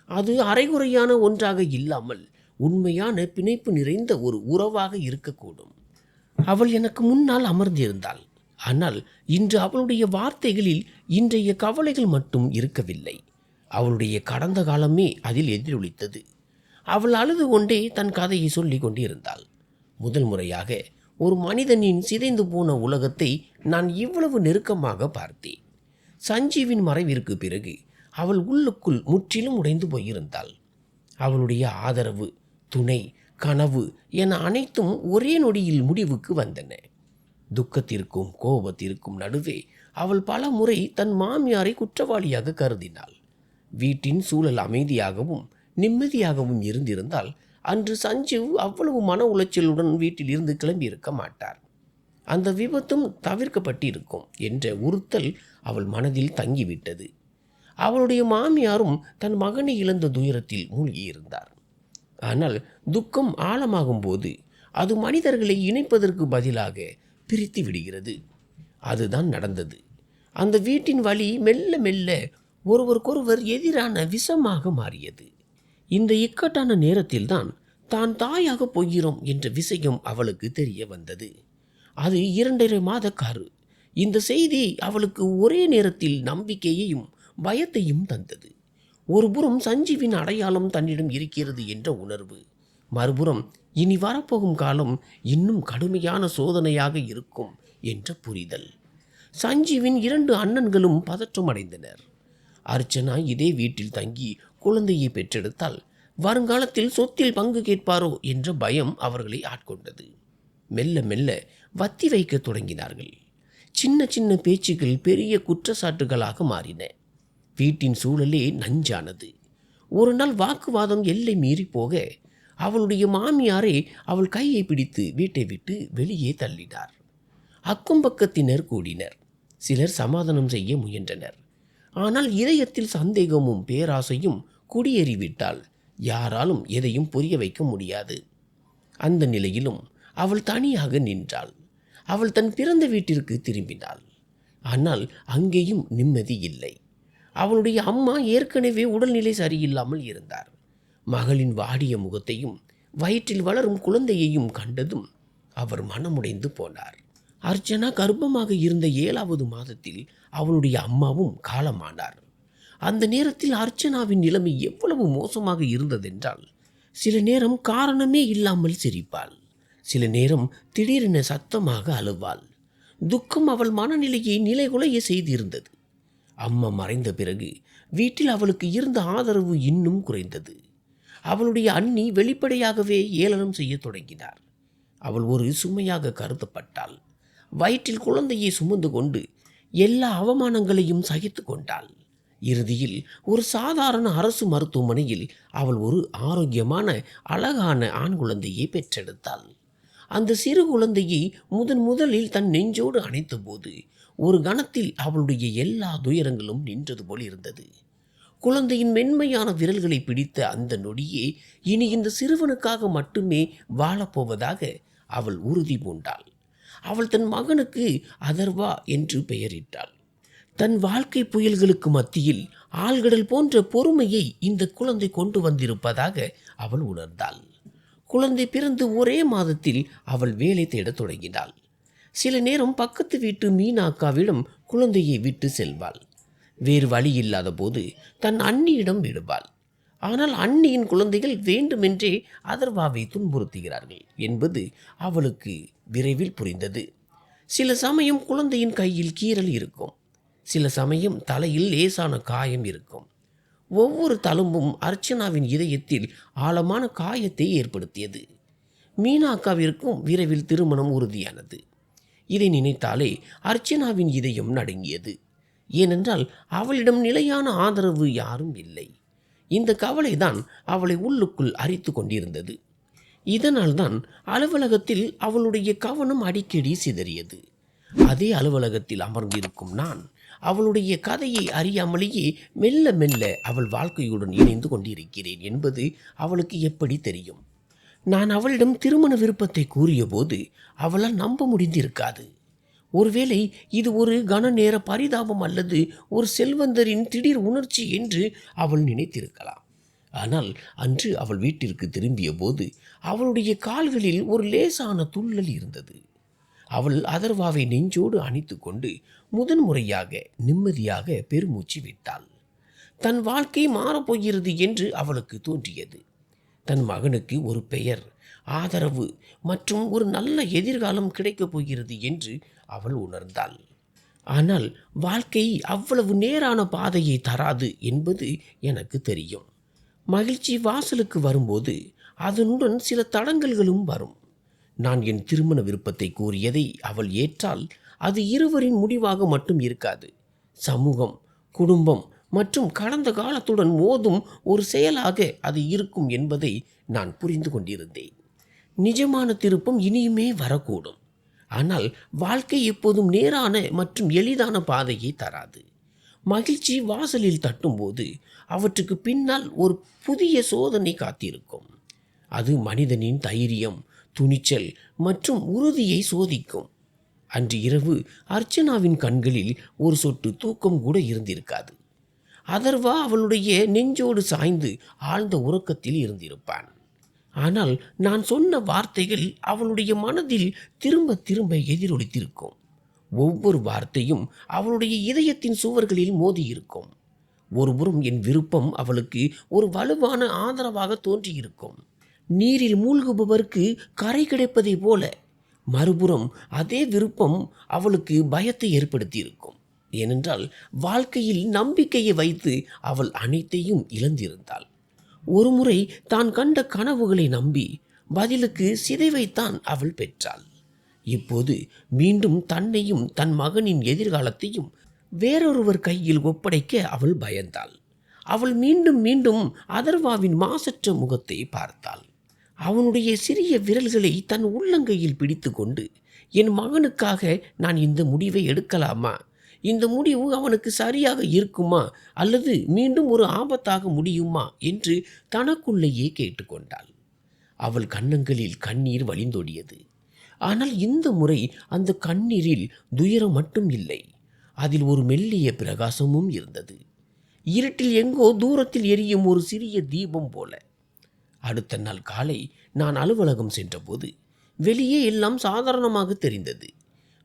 அது அரைகுறையான ஒன்றாக இல்லாமல் உண்மையான பிணைப்பு நிறைந்த ஒரு உறவாக இருக்கக்கூடும். அவள் எனக்கு முன்னால் அமர்ந்திருந்தாள். ஆனால் இன்று அவளுடைய வார்த்தைகளில் இன்றைய கவலைகள் மட்டும் இருக்கவில்லை. அவளுடைய கடந்த காலமே அதில் எதிரொலித்தது. அவள் அழுது கொண்டே தன் கதையை சொல்லி கொண்டிருந்தாள். முதல் முறையாக ஒரு மனிதனின் சிதைந்து போன உலகத்தை நான் இவ்வளவு நெருக்கமாக பார்த்தேன். சஞ்சீவின் மறைவிற்கு பிறகு அவள் உள்ளுக்குள் முற்றிலும் உடைந்து போயிருந்தாள். அவளுடைய ஆதரவு, துணை, கனவு என அனைத்தும் ஒரே நொடியில் முடிவுக்கு வந்தன. துக்கத்திற்கும் கோபத்திற்கும் நடுவே அவள் பல முறை தன் மாமியாரை குற்றவாளியாக கருதினாள். வீட்டின் சூழல் அமைதியாகவும் நிம்மதியாகவும் இருந்திருந்தால் அன்று சஞ்சீவ் அவ்வளவு மன உளைச்சலுடன் வீட்டில் இருந்து கிளம்பியிருக்க மாட்டார். அந்த விபத்தும் தவிர்க்கப்பட்டிருக்கும் என்ற உறுத்தல் அவள் மனதில் தங்கிவிட்டது. அவளுடைய மாமியாரும் தன் மகனை இழந்த துயரத்தில் மூழ்கியிருந்தார். ஆனால் துக்கம் ஆழமாகும் போது அது மனிதர்களை இணைப்பதற்கு பதிலாக பிரித்து விடுகிறது. அதுதான் நடந்தது. அந்த வீட்டின் வலி மெல்ல மெல்ல ஒருவருக்கொருவர் எதிரான விஷமாக மாறியது. இந்த இக்கட்டான நேரத்தில்தான் தான் தாயாக போகிறோம் என்ற விஷயம் அவளுக்கு தெரிய வந்தது. அது 2.5 மாத கரு. இந்த செய்தி அவளுக்கு ஒரே நேரத்தில் நம்பிக்கையையும் பயத்தையும் தந்தது. ஒருபுறம் சஞ்சீவின் அடையாளம் தன்னிடம் இருக்கிறது என்ற உணர்வு, மறுபுறம் இனி வரப்போகும் காலம் இன்னும் கடுமையான சோதனையாக இருக்கும் என்ற புரிதல். சஞ்சீவின் 2 அண்ணன்களும் பதற்றம் அடைந்தனர். அர்ச்சனா இதே வீட்டில் தங்கி குழந்தையை பெற்றெடுத்தால் வருங்காலத்தில் சொத்தில் பங்கு கேட்பாரோ என்ற பயம் அவர்களை ஆட்கொண்டது. மெல்ல மெல்ல வத்தி வைக்க தொடங்கினார்கள். சின்ன சின்ன பேச்சுக்கள் பெரிய குற்றச்சாட்டுகளாக மாறின. வீட்டின் சூழலே நஞ்சானது. ஒரு நாள் வாக்குவாதம் எல்லை மீறி போக அவளுடைய மாமியாரே அவள் கையை பிடித்து வீட்டை விட்டு வெளியே தள்ளினார். அக்கம் பக்கத்தினர் கூடினர். சிலர் சமாதானம் செய்ய முயன்றனர். ஆனால் இதயத்தில் சந்தேகமும் பேராசையும் குடியேறிவிட்டால் யாராலும் எதையும் புரிய வைக்க முடியாது. அந்த நிலையிலும் அவள் தனியாக நின்றாள். அவள் தன் பிறந்த வீட்டிற்கு திரும்பினாள். ஆனால் அங்கேயும் நிம்மதி இல்லை. அவளுடைய அம்மா ஏற்கனவே உடல்நிலை சரியில்லாமல் இருந்தார். மகளின் வாடிய முகத்தையும் வயிற்றில் வளரும் குழந்தையையும் கண்டதும் அவர் மனமுடைந்து போனார். அர்ச்சனா கர்ப்பமாக இருந்த 7வது மாதத்தில் அவளுடைய அம்மாவும் காலமானார். அந்த நேரத்தில் அர்ச்சனாவின் நிலைமை எவ்வளவு மோசமாக இருந்ததென்றால், சில நேரம் காரணமே இல்லாமல் சிரிப்பாள், சில நேரம் திடீரென சத்தமாக அழுவாள். துக்கம் அவள் மனநிலையை நிலைகுலைய செய்திருந்தது. அம்மா மறைந்த பிறகு வீட்டில் அவளுக்கு இருந்த ஆதரவு இன்னும் குறைந்தது. அவளுடைய அண்ணி வெளிப்படையாகவே ஏளனம் செய்ய தொடங்கினார். அவள் ஒரு சுமையாக கருதப்பட்டாள். வயிற்றில் குழந்தையை சுமந்து கொண்டு எல்லா அவமானங்களையும் சகித்து கொண்டாள். இறுதியில் ஒரு சாதாரண அரசு மருத்துவமனையில் அவள் ஒரு ஆரோக்கியமான அழகான ஆண் குழந்தையை பெற்றெடுத்தாள். அந்த சிறு குழந்தையை முதலில் தன் நெஞ்சோடு அணைத்த போது ஒரு கணத்தில் அவளுடைய எல்லா துயரங்களும் நின்றது போல் இருந்தது. குழந்தையின் மென்மையான விரல்களை பிடித்த அந்த நொடியே இனி இந்த சிறுவனுக்காக மட்டுமே வாழப்போவதாக அவள் உறுதி பூண்டாள். அவள் தன் மகனுக்கு அதர்வா என்று பெயரிட்டாள். தன் வாழ்க்கை புயல்களுக்கு மத்தியில் ஆழ்கடல் போன்ற பொறுமையை இந்த குழந்தை கொண்டு வந்திருப்பதாக அவள் உணர்ந்தாள். குழந்தை பிறந்து ஒரே மாதத்தில் அவள் வேலை தேடத் தொடங்கினாள். சில நேரம் பக்கத்து வீட்டு மீனா அக்காவிடம் குழந்தையை விட்டு செல்வாள். வேறு வழி இல்லாத போது தன் அண்ணியிடம் விடுவாள். ஆனால் அண்ணியின் குழந்தைகள் வேண்டுமென்றே அதர்வாவை துன்புறுத்துகிறார்கள் என்பது அவளுக்கு விரைவில் புரிந்தது. சில சமயம் குழந்தையின் கையில் கீறல் இருக்கும். சில சமயம் தலையில் லேசான காயம் இருக்கும். ஒவ்வொரு தழும்பும் அர்ச்சனாவின் இதயத்தில் ஆழமான காயத்தை ஏற்படுத்தியது. மீனா அக்காவிற்கும் விரைவில் திருமணம் உறுதியானது. இதை நினைத்தாலே அர்ச்சனாவின் இதயம் நடுங்கியது. ஏனென்றால் அவளிடம் நிலையான ஆதரவு யாரும் இல்லை. இந்த கவலைதான் அவளை உள்ளுக்குள் அரித்து கொண்டிருந்தது. இதனால்தான் அலுவலகத்தில் அவளுடைய கவனம் அடிக்கடி சிதறியது. அதே அலுவலகத்தில் அமர்ந்திருக்கும் நான் அவளுடைய கதையை அறியாமலேயே மெல்ல மெல்ல அவள் வாழ்க்கையுடன் இணைந்து கொண்டிருக்கிறேன் என்பது அவளுக்கு எப்படி தெரியும்? நான் அவளிடம் திருமண விருப்பத்தை கூறிய போது அவளால் நம்ப முடிந்திருக்காது. ஒருவேளை இது ஒரு கன நேர பரிதாபம் அல்லது ஒரு செல்வந்தரின் திடீர் உணர்ச்சி என்று அவள் நினைத்திருக்கலாம். ஆனால் அன்று அவள் வீட்டிற்கு திரும்பிய போது அவளுடைய கால்களில் ஒரு லேசான துள்ளல் இருந்தது. அவள் அதர்வாவை நெஞ்சோடு அணைத்து கொண்டு முதன்முறையாக நிம்மதியாக பெருமூச்சு விட்டாள். தன் வாழ்க்கை மாறப்போகிறது என்று அவளுக்கு தோன்றியது. தன் மகனுக்கு ஒரு பெயர், ஆதரவு மற்றும் ஒரு நல்ல எதிர்காலம் கிடைக்கப் போகிறது என்று அவள் உணர்ந்தாள். ஆனால் வாழ்க்கை அவ்வளவு நேரான பாதையை தராது என்பது எனக்கு தெரியும். மகிழ்ச்சி வாசலுக்கு வரும்போது அதனுடன் சில தடங்கல்களும் வரும். நான் என் திருமண விருப்பத்தை கூறியதை அவள் ஏற்றால் அது இருவரின் முடிவாக மட்டும் இருக்காது. சமூகம், குடும்பம் மற்றும் கடந்த காலத்துடன் மோதும் ஒரு செயலாக அது இருக்கும் என்பதை நான் புரிந்து கொண்டிருந்தேன். நிஜமான திருப்பம் இனியுமே வரக்கூடும். ஆனால் வாழ்க்கை எப்போதும் நேரான மற்றும் எளிதான பாதையை தராது. மகிழ்ச்சி வாசலில் தட்டும்போது அவற்றுக்கு பின்னால் ஒரு புதிய சோதனை காத்திருக்கும். அது மனிதனின் தைரியம், துணிச்சல் மற்றும் உறுதியை சோதிக்கும். அன்று இரவு அர்ச்சனாவின் கண்களில் ஒரு சொட்டு தூக்கம் கூட இருந்திருக்காது. அதர்வா அவளுடைய நெஞ்சோடு சாய்ந்து ஆழ்ந்த உறக்கத்தில் இருந்திருப்பான். ஆனால் நான் சொன்ன வார்த்தைகள் அவளுடைய மனதில் திரும்ப திரும்ப எதிரொலித்திருக்கும். ஒவ்வொரு வார்த்தையும் அவளுடைய இதயத்தின் சுவர்களில் மோதியிருக்கும். ஒருபுறம் என் விருப்பம் அவளுக்கு ஒரு வலுவான ஆதரவாக தோன்றியிருக்கும், நீரில் மூழ்குபவருக்கு கரை கிடைப்பதை போல. மறுபுறம் அதே விருப்பம் அவளுக்கு பயத்தை ஏற்படுத்தியிருக்கும். ஏனென்றால் வாழ்க்கையில் நம்பிக்கையை வைத்து அவள் அனைத்தையும் இழந்திருந்தாள். ஒருமுறை தான் கண்ட கனவுகளை நம்பி பதிலுக்கு சிதைவைத்தான் அவள் பெற்றாள். இப்போது மீண்டும் தன்னையும் தன் மகனின் எதிர்காலத்தையும் வேறொருவர் கையில் ஒப்படைக்க அவள் பயந்தாள். அவள் மீண்டும் மீண்டும் அதர்வாவின் மாசற்ற முகத்தை பார்த்தாள். அவனுடைய சிறிய விரல்களை தன் உள்ளங்கையில் பிடித்து கொண்டு, என் மகனுக்காக நான் இந்த முடிவை எடுக்கலாமா? இந்த முடிவு அவனுக்கு சரியாக இருக்குமா அல்லது மீண்டும் ஒரு ஆபத்தாக முடியுமா என்று தனக்குள்ளேயே கேட்டுக்கொண்டாள். அவள் கன்னங்களில் கண்ணீர் வழிந்தோடியது. ஆனால் இந்த முறை அந்த கண்ணீரில் துயரம் மட்டும் இல்லை, அதில் ஒரு மெல்லிய பிரகாசமும் இருந்தது. இருட்டில் எங்கோ தூரத்தில் எரியும் ஒரு சிறிய தீபம் போல. அடுத்த நாள் காலை நான் அலுவலகம் சென்றபோது வெளியே எல்லாம் சாதாரணமாக தெரிந்தது.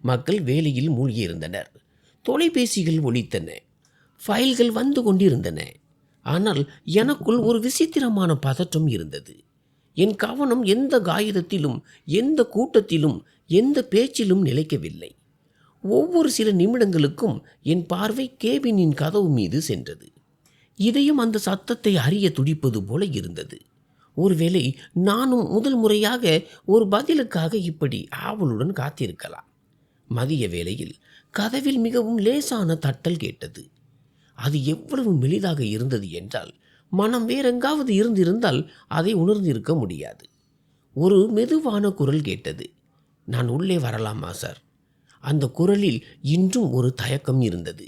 மக்கள் வேலையில் மூழ்கியிருந்தனர். தொலைபேசிகள் ஒலித்தன, ஃபைல்கள் வந்து கொண்டிருந்தன. ஆனால் எனக்குள் ஒரு விசித்திரமான பதற்றம் இருந்தது. என் கவனம் எந்த காகிதத்திலும், எந்த கூட்டத்திலும், எந்த பேச்சிலும் நிலைக்கவில்லை. ஒவ்வொரு சில நிமிடங்களுக்கும் என் பார்வை கேபினின் கதவு மீது சென்றது. இதயம் அந்த சத்தத்தை அறிய துடிப்பது போல இருந்தது. ஒருவேளை நானும் முதல் முறையாக ஒரு பதிலுக்காக இப்படி ஆவலுடன் காத்திருக்கலாம். மதிய வேளையில் கதவில் மிகவும் லேசான தட்டல் கேட்டது. அது எவ்வளவு மெலிதாக இருந்தது என்றால் மனம் வேறெங்காவது இருந்திருந்தால் அதை உணர்ந்திருக்க முடியாது. ஒரு மெதுவான குரல் கேட்டது. நான் உள்ளே வரலாமா சார்? அந்த குரலில் இன்றும் ஒரு தயக்கம் இருந்தது.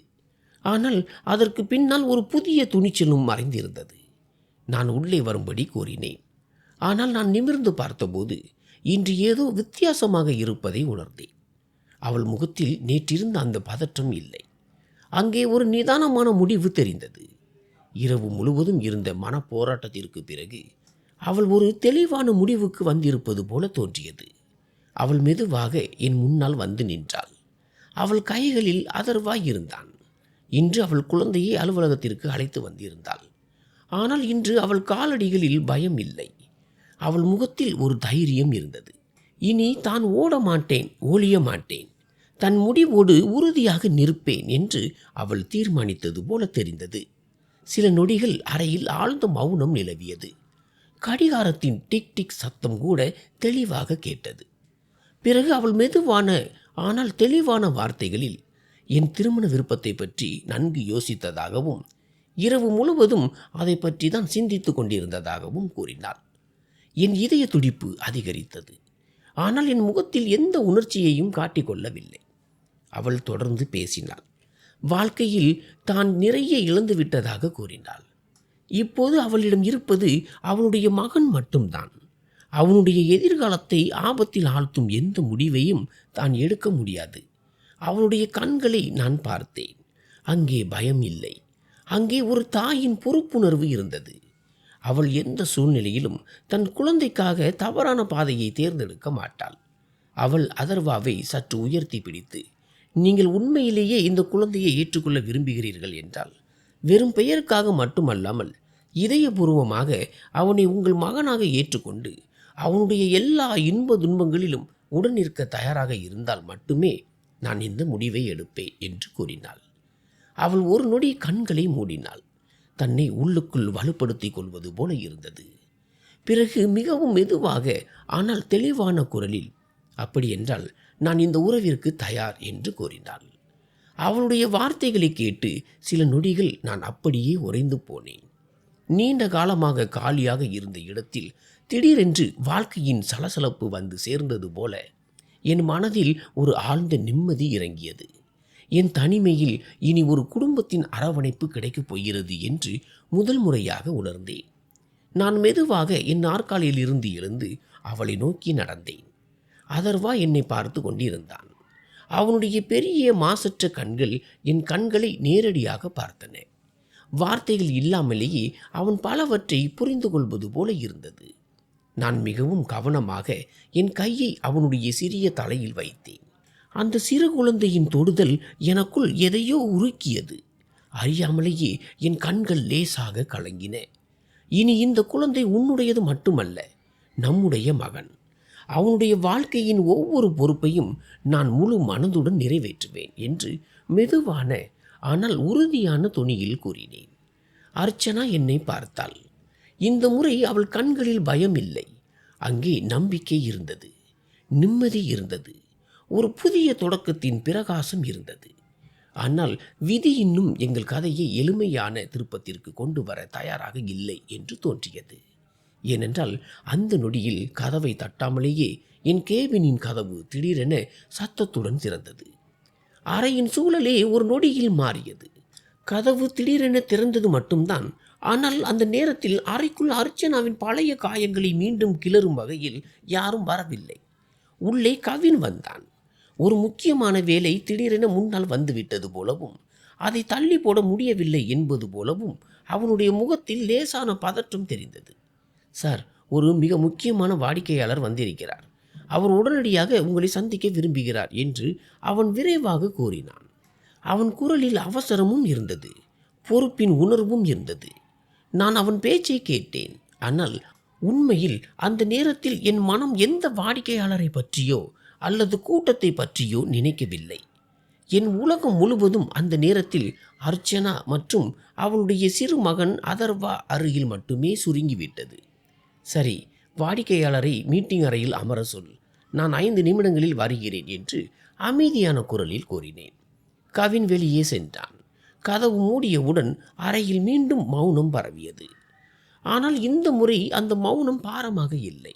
ஆனால் அதற்கு பின்னால் ஒரு புதிய துணிச்சலும் மறைந்திருந்தது. நான் உள்ளே வரும்படி கூறினேன். ஆனால் நான் நிமிர்ந்து பார்த்தபோது இன்று ஏதோ வித்தியாசமாக இருப்பதை உணர்ந்தேன். அவள் முகத்தில் நேற்றிருந்த அந்த பதற்றம் இல்லை. அங்கே ஒரு நிதானமான முடிவு தெரிந்தது. இரவு முழுவதும் இருந்த மனப்போராட்டத்திற்கு பிறகு அவள் ஒரு தெளிவான முடிவுக்கு வந்திருப்பது போல தோன்றியது. அவள் மெதுவாக என் முன்னால் வந்து நின்றாள். அவள் கைகளில் அதர்வாய் இருந்தான். இன்று அவள் குழந்தையை அலுவலகத்திற்கு அழைத்து வந்திருந்தாள். ஆனால் இன்று அவள் காலடிகளில் பயம் இல்லை. அவள் முகத்தில் ஒரு தைரியம் இருந்தது. இனி தான் ஓட மாட்டேன், ஒளிய மாட்டேன், தன் முடிவோடு உறுதியாக நிற்பேன் என்று அவள் தீர்மானித்தது போல தெரிந்தது. சில நொடிகள் அறையில் ஆழ்ந்த மௌனம் நிலவியது. கடிகாரத்தின் டிக் டிக் சத்தம் கூட தெளிவாக கேட்டது. பிறகு அவள் மெதுவான ஆனால் தெளிவான வார்த்தைகளில் என் திருமண விருப்பத்தை பற்றி நன்கு யோசித்ததாகவும் இரவு முழுவதும் அதை பற்றி தான் சிந்தித்து கொண்டிருந்ததாகவும் கூறினாள். என் இதய துடிப்பு அதிகரித்தது. ஆனால் என் முகத்தில் எந்த உணர்ச்சியையும் காட்டிக்கொள்ளவில்லை. அவள் தொடர்ந்து பேசினாள். வாழ்க்கையில் தான் நிறைய இழந்து விட்டதாக கூறினாள். இப்போது அவளிடம் இருப்பது அவளுடைய மகன் மட்டும்தான். அவனுடைய எதிர்காலத்தை ஆபத்தில் ஆழ்த்தும் எந்த முடிவையும் தான் எடுக்க முடியாது. அவளுடைய கண்களை நான் பார்த்தேன். அங்கே பயம் இல்லை, அங்கே ஒரு தாயின் பொறுப்புணர்வு இருந்தது. அவள் எந்த சூழ்நிலையிலும் தன் குழந்தைக்காக தவறான பாதையை தேர்ந்தெடுக்க மாட்டாள். அவள் அதர்வாவை சற்று உயர்த்தி பிடித்து, நீங்கள் உண்மையிலேயே இந்த குழந்தையை ஏற்றுக்கொள்ள விரும்புகிறீர்கள் என்றால் வெறும் பெயருக்காக மட்டுமல்லாமல் இதயபூர்வமாக அவனை உங்கள் மகனாக ஏற்றுக்கொண்டு அவனுடைய எல்லா இன்ப துன்பங்களிலும் உடன் நிற்க தயாராக இருந்தால் மட்டுமே நான் இந்த முடிவை எடுப்பேன் என்று கூறினாள். அவள் ஒரு நொடி கண்களை மூடினாள். தன்னை உள்ளுக்குள் வலுப்படுத்திக் கொள்வது போல இருந்தது. பிறகு மிகவும் மெதுவாக ஆனால் தெளிவான குரலில், அப்படியென்றால் நான் இந்த உறவிற்கு தயார் என்று கூறினாள். அவளுடைய வார்த்தைகளை கேட்டு சில நொடிகள் நான் அப்படியே உறைந்து போனேன். நீண்ட காலமாக காலியாக இருந்த இடத்தில் திடீரென்று வாழ்க்கையின் சலசலப்பு வந்து சேர்ந்தது போல என் மனதில் ஒரு ஆழ்ந்த நிம்மதி இறங்கியது. என் தனிமையில் இனி ஒரு குடும்பத்தின் அரவணைப்பு கிடைக்கப் போகிறது என்று முதல் முறையாக உணர்ந்தேன். நான் மெதுவாக என் நாற்காலியில் இருந்து எழுந்து அவளை நோக்கி நடந்தேன். அதர்வா என்னை பார்த்து கொண்டிருந்தான். அவனுடைய பெரிய மாசற்ற கண்கள் என் கண்களை நேரடியாக பார்த்தன. வார்த்தைகள் இல்லாமலேயே அவன் பலவற்றை புரிந்து கொள்வது போல இருந்தது. நான் மிகவும் கவனமாக என் கையை அவனுடைய சிறிய தலையில் வைத்தேன். அந்த சிறு குழந்தையின் தொடுதல் எனக்குள் எதையோ உருக்கியது. அறியாமலேயே என் கண்கள் லேசாக கலங்கின. இனி இந்த குழந்தை உன்னுடையது மட்டுமல்ல, நம்முடைய மகன். அவனுடைய வாழ்க்கையின் ஒவ்வொரு பொறுப்பையும் நான் முழு மனதுடன் நிறைவேற்றுவேன் என்று மெதுவான ஆனால் உறுதியான தொனியில் கூறினேன். அர்ச்சனா என்னை பார்த்தாள். இந்த முறை அவள் கண்களில் பயம் இல்லை, அங்கே நம்பிக்கை இருந்தது, நிம்மதி இருந்தது, ஒரு புதிய தொடக்கத்தின் பிரகாசம் இருந்தது. ஆனால் விதி இன்னும் எங்கள் கதையை எளிமையான திருப்பத்திற்கு கொண்டு வர தயாராக இல்லை என்று தோன்றியது. ஏனென்றால் அந்த நொடியில் கதவை தட்டாமலேயே என் கேபினின் கதவு திடீரென சத்தத்துடன் திறந்தது. அறையின் சூழலே ஒரு நொடியில் மாறியது. கதவு திடீரென திறந்தது மட்டும்தான். ஆனால் அந்த நேரத்தில் அறைக்குள் அர்ச்சனாவின் பழைய காயங்களை மீண்டும் கிளறும் வகையில் யாரும் வரவில்லை. உள்ளே கவின் வந்தான். ஒரு முக்கியமான வேலை திடீரென முன்னால் வந்துவிட்டது போலவும், அதை தள்ளி போட முடியவில்லை என்பது போலவும் அவனுடைய முகத்தில் லேசான பதற்றம் தெரிந்தது. சார், ஒரு மிக முக்கியமான வாடிக்கையாளர் வந்திருக்கிறார். அவர் உடனடியாக உங்களை சந்திக்க விரும்புகிறார் என்று அவன் விரைவாக கூறினான். அவன் குரலில் அவசரமும் இருந்தது, பொறுப்பின் உணர்வும் இருந்தது. நான் அவன் பேச்சை கேட்டேன். ஆனால் உண்மையில் அந்த நேரத்தில் என் மனம் எந்த வாடிக்கையாளரை பற்றியோ அல்லது கூட்டத்தை பற்றியோ நினைக்கவில்லை. என் உலகம் முழுவதும் அந்த நேரத்தில் அர்ச்சனா மற்றும் அவளுடைய சிறு மகன் அதர்வா அருகில் மட்டுமே சுருங்கிவிட்டது. சரி, வாடிக்கையாளரை மீட்டிங் அறையில் அமர சொல், நான் 5 நிமிடங்களில் வருகிறேன் என்று அமைதியான குரலில் கூறினேன். கவின் வெளியே சென்றான். கதவு மூடியவுடன் அறையில் மீண்டும் மௌனம் பரவியது. ஆனால் இந்த முறை அந்த மௌனம் பாரமாக இல்லை.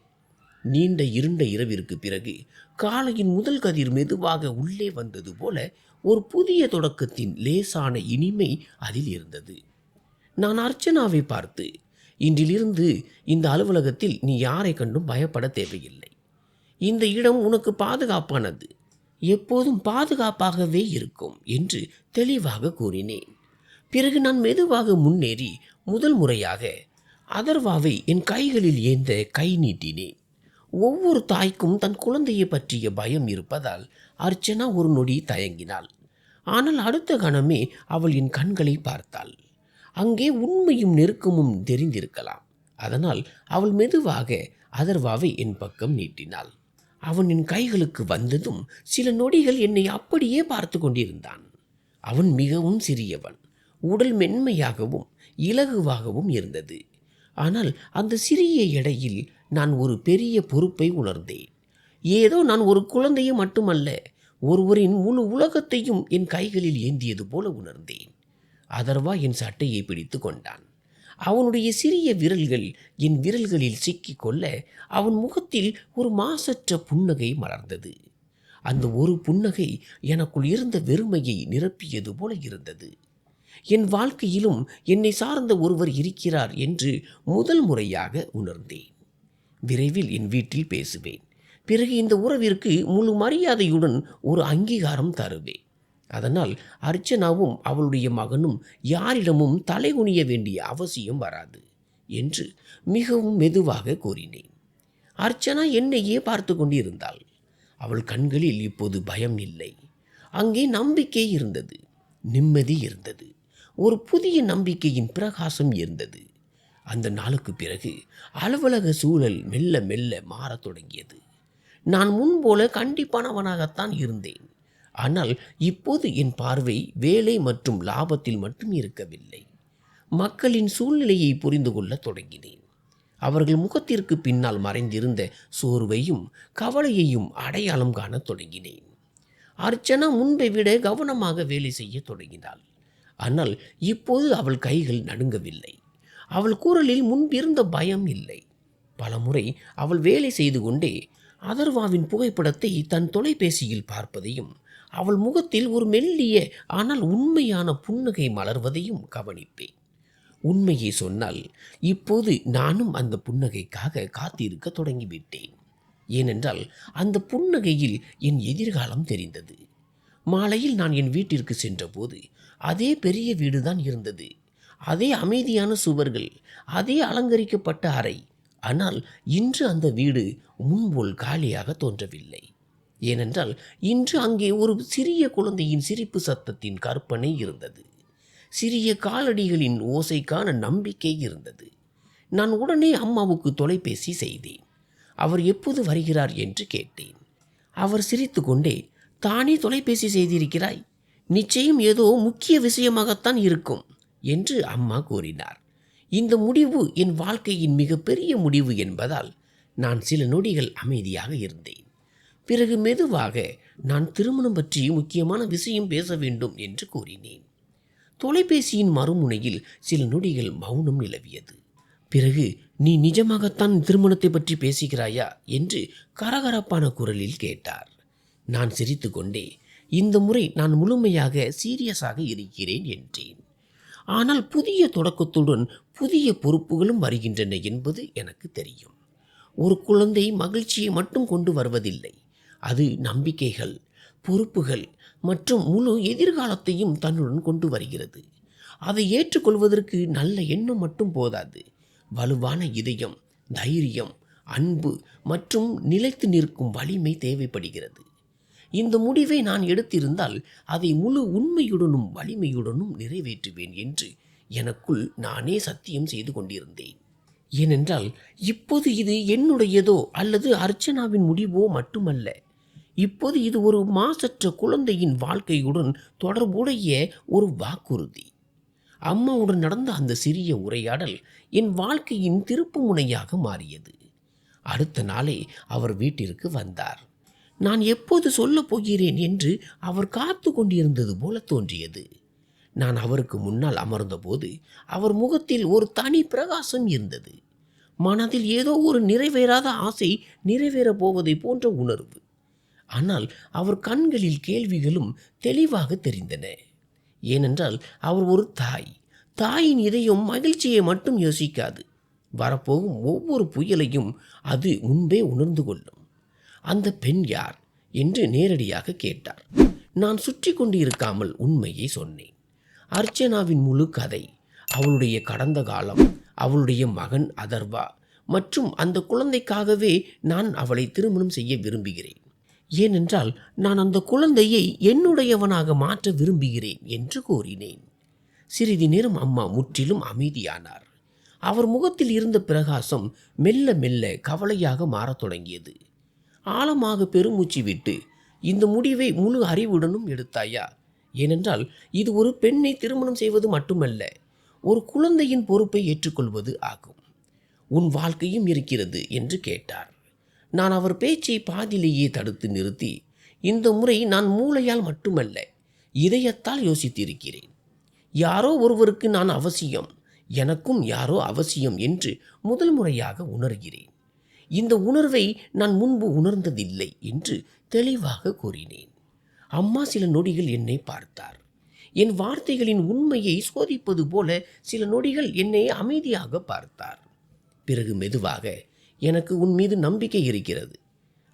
நீண்ட இருண்ட இரவிற்கு பிறகு காலையின் முதல் கதிர் மெதுவாக உள்ளே வந்தது போல ஒரு புதிய தொடக்கத்தின் லேசான இனிமை அதில் இருந்தது. நான் அர்ச்சனாவை பார்த்து, இன்றிலிருந்து இந்த அலுவலகத்தில் நீ யாரை கண்டும் பயப்பட தேவையில்லை. இந்த இடம் உனக்கு பாதுகாப்பானது, எப்போதும் பாதுகாப்பாகவே இருக்கும் என்று தெளிவாக கூறினேன். பிறகு நான் மெதுவாக முன்னேறி முதல் முறையாக அதர்வாவை என் கைகளில் ஏந்த கை நீட்டினேன். ஒவ்வொரு தாய்க்கும் தன் குழந்தையை பற்றிய பயம் இருப்பதால் அர்ச்சனா ஒரு நொடி தயங்கினாள். ஆனால் அடுத்த கணமே அவள் என் கண்களை பார்த்தாள். அங்கே உண்மையும் நெருக்கமும் தெரிந்திருக்கலாம். அதனால் அவள் மெதுவாக அதர்வாவை என் பக்கம் நீட்டினாள். அவன் என் கைகளுக்கு வந்ததும் சில நொடிகள் என்னை அப்படியே பார்த்து கொண்டிருந்தான். அவன் மிகவும் சிறியவன், உடல் மென்மையாகவும் இலகுவாகவும் இருந்தது. ஆனால் அந்த சிறிய எடையில் நான் ஒரு பெரிய பொறுப்பை உணர்ந்தேன். ஏதோ நான் ஒரு குழந்தையை மட்டுமல்ல, ஒருவரின் முழு உலகத்தையும் என் கைகளில் ஏந்தியது போல உணர்ந்தேன். அதர்வா என் சட்டையை பிடித்து கொண்டான். அவனுடைய சிறிய விரல்கள் என் விரல்களில் சிக்கிக்கொள்ள அவன் முகத்தில் ஒரு மாசற்ற புன்னகை மலர்ந்தது. அந்த ஒரு புன்னகை எனக்குள் இருந்த வெறுமையை நிரப்பியது போல இருந்தது. என் வாழ்க்கையிலும் என்னை சார்ந்த ஒருவர் இருக்கிறார் என்று முதல் முறையாக உணர்ந்தேன். விரைவில் என் வீட்டில் பேசுவேன். பிறகு இந்த உறவிற்கு முழு மரியாதையுடன் ஒரு அங்கீகாரம் தருவேன். அதனால் அர்ச்சனாவும் அவளுடைய மகனும் யாரிடமும் தலைகுனிய வேண்டிய அவசியம் வராது என்று மிகவும் மெதுவாக கூறினேன். அர்ச்சனா என்னையே பார்த்து கொண்டிருந்தாள். அவள் கண்களில் இப்போது பயம் இல்லை, அங்கே நம்பிக்கை இருந்தது, நிம்மதி இருந்தது, ஒரு புதிய நம்பிக்கையின் பிரகாசம் இருந்தது. அந்த நாளுக்கு பிறகு அலுவலக சூழல் மெல்ல மெல்ல மாறத் தொடங்கியது. நான் முன்போல கண்டிப்பானவனாகத்தான் இருந்தேன். ஆனால் இப்போது என் பார்வை வேலை மற்றும் லாபத்தில் மட்டும் இருக்கவில்லை. மக்களின் சூழ்நிலையை புரிந்து கொள்ளத் தொடங்கினேன். அவர்கள் முகத்திற்கு பின்னால் மறைந்திருந்த சோர்வையும் கவலையையும் அடையாளம் காணத் தொடங்கினேன். அர்ச்சனா முன்பை விட கவனமாக வேலை செய்ய தொடங்கினாள். ஆனால் இப்போது அவள் கைகள் நடுங்கவில்லை. அவள் குரலில் முன்பிருந்த பயம் இல்லை. பலமுறை அவள் வேலை செய்து கொண்டே அதர்வாவின் புகைப்படத்தை தன் தொலைபேசியில் பார்ப்பதையும் அவள் முகத்தில் ஒரு மெல்லிய ஆனால் உண்மையான புன்னகை மலர்வதையும் கவனிப்பேன். உண்மையை சொன்னால் இப்போது நானும் அந்த புன்னகைக்காக காத்திருக்க தொடங்கிவிட்டேன். ஏனென்றால் அந்த புன்னகையில் என் எதிர்காலம் தெரிந்தது. மாலையில் நான் என் வீட்டிற்கு சென்றபோது அதே பெரிய வீடுதான் இருந்தது. அதே அமைதியான சுவர்கள், அதே அலங்கரிக்கப்பட்ட அறை. ஆனால் இன்று அந்த வீடு முன்போல் காலியாக தோன்றவில்லை. ஏனென்றால் இன்று அங்கே ஒரு சிறிய குழந்தையின் சிரிப்பு சத்தத்தின் கற்பனை இருந்தது. சிறிய காலடிகளின் ஓசைக்கான நம்பிக்கை இருந்தது. நான் உடனே அம்மாவுக்கு தொலைபேசி செய்தேன். அவர் எப்போது வருகிறார் என்று கேட்டேன். அவர் சிரித்து கொண்டே, தானே தொலைபேசி செய்திருக்கிறாய், நிச்சயம் ஏதோ முக்கிய விஷயமாகத்தான் இருக்கும் என்று அம்மா கூறினார். இந்த முடிவு என் வாழ்க்கையின் மிகப்பெரிய முடிவு என்பதால் நான் சில நொடிகள் அமைதியாக இருந்தேன். பிறகு மெதுவாக, நான் திருமணம் பற்றி முக்கியமான விஷயம் பேச வேண்டும் என்று கூறினேன். தொலைபேசியின் மறுமுனையில் சில நொடிகள் மௌனம் நிலவியது. பிறகு, நீ நிஜமாகத்தான் திருமணத்தை பற்றி பேசுகிறாயா என்று கரகரப்பான குரலில் கேட்டார். நான் சிரித்து கொண்டே, இந்த முறை நான் முழுமையாக சீரியஸாக இருக்கிறேன் என்றேன். ஆனால் புதிய தொடக்கத்துடன் புதிய பொறுப்புகளும் வருகின்றன என்பது எனக்கு தெரியும். ஒரு குழந்தை மகிழ்ச்சியை மட்டும் கொண்டு வருவதில்லை. அது நம்பிக்கைகள், பொறுப்புகள் மற்றும் முழு எதிர்காலத்தையும் தன்னுடன் கொண்டு வருகிறது. அதை ஏற்றுக்கொள்வதற்கு நல்ல எண்ணம் மட்டும் போதாது. வலுவான இதயம், தைரியம், அன்பு மற்றும் நிலைத்து நிற்கும் வலிமை தேவைப்படுகிறது. இந்த முடிவை நான் எடுத்திருந்தால் அதை முழு உண்மையுடனும் வலிமையுடனும் நிறைவேற்றுவேன் என்று எனக்குள் நானே சத்தியம் செய்து கொண்டிருந்தேன். ஏனென்றால் இப்போது இது என்னுடையதோ அல்லது அர்ச்சனாவின் முடிவோ மட்டுமல்ல. இப்போது இது ஒரு மாசற்ற குழந்தையின் வாழ்க்கையுடன் தொடர்புடைய ஒரு வாக்குறுதி. அம்மாவுடன் நடந்த அந்த சிறிய உரையாடல் என் வாழ்க்கையின் திருப்பு முனையாக மாறியது. அடுத்த நாளே அவர் வீட்டிற்கு வந்தார். நான் எப்போது சொல்லப் போகிறேன் என்று அவர் காத்து கொண்டிருந்தது போல தோன்றியது. நான் அவருக்கு முன்னால் அமர்ந்தபோது அவர் முகத்தில் ஒரு தனி பிரகாசம் இருந்தது. மனதில் ஏதோ ஒரு நிறைவேறாத ஆசை நிறைவேறப் போவதை போன்ற உணர்வு. ஆனால் அவர் கண்களில் கேள்விகளும் தெளிவாக தெரிந்தன. ஏனென்றால் அவர் ஒரு தாய். தாயின் இதயம் மகிழ்ச்சியை மட்டும் யோசிக்காது. வரப்போகும் ஒவ்வொரு புயலையும் அது முன்பே உணர்ந்து கொள்ளும். அந்த பெண் யார் என்று நேரடியாக கேட்டார். நான் சுற்றி கொண்டு இருக்காமல் உண்மையை சொன்னேன். அர்ச்சனாவின் முழு கதை, அவளுடைய கடந்த காலம், அவளுடைய மகன் அதர்வா மற்றும் அந்த குழந்தைக்காகவே நான் அவளை திருமணம் செய்ய விரும்புகிறேன். ஏனென்றால் நான் அந்த குழந்தையை என்னுடையவனாக மாற்ற விரும்புகிறேன் என்று கூறினேன். சிறிது நேரம் அம்மா முற்றிலும் அமைதியானார். அவர் முகத்தில் இருந்த பிரகாசம் மெல்ல மெல்ல கவலையாக மாறத் தொடங்கியது. ஆழமாக பெருமூச்சு விட்டு, இந்த முடிவை முழு அறிவுடனும் எடுத்தாயா? ஏனென்றால் இது ஒரு பெண்ணை திருமணம் செய்வது மட்டுமல்ல, ஒரு குழந்தையின் பொறுப்பை ஏற்றுக்கொள்வது ஆகும். உன் வாழ்க்கையும் இருக்கிறது என்று கேட்டார். நான் அவர் பேச்சை பாதியிலேயே தடுத்து நிறுத்தி, இந்த முறை நான் மூளையால் மட்டுமல்ல, இதயத்தால் யோசித்திருக்கிறேன். யாரோ ஒருவருக்கு நான் அவசியம், எனக்கும் யாரோ அவசியம் என்று முதல் முறையாக உணர்கிறேன். இந்த உணர்வை நான் முன்பு உணர்ந்ததில்லை என்று தெளிவாக கூறினேன். அம்மா சில நொடிகள் என்னை பார்த்தார். என் வார்த்தைகளின் உண்மையை சோதிப்பது போல சில நொடிகள் என்னை அமைதியாக பார்த்தார். பிறகு மெதுவாக, எனக்கு உன் மீது நம்பிக்கை இருக்கிறது.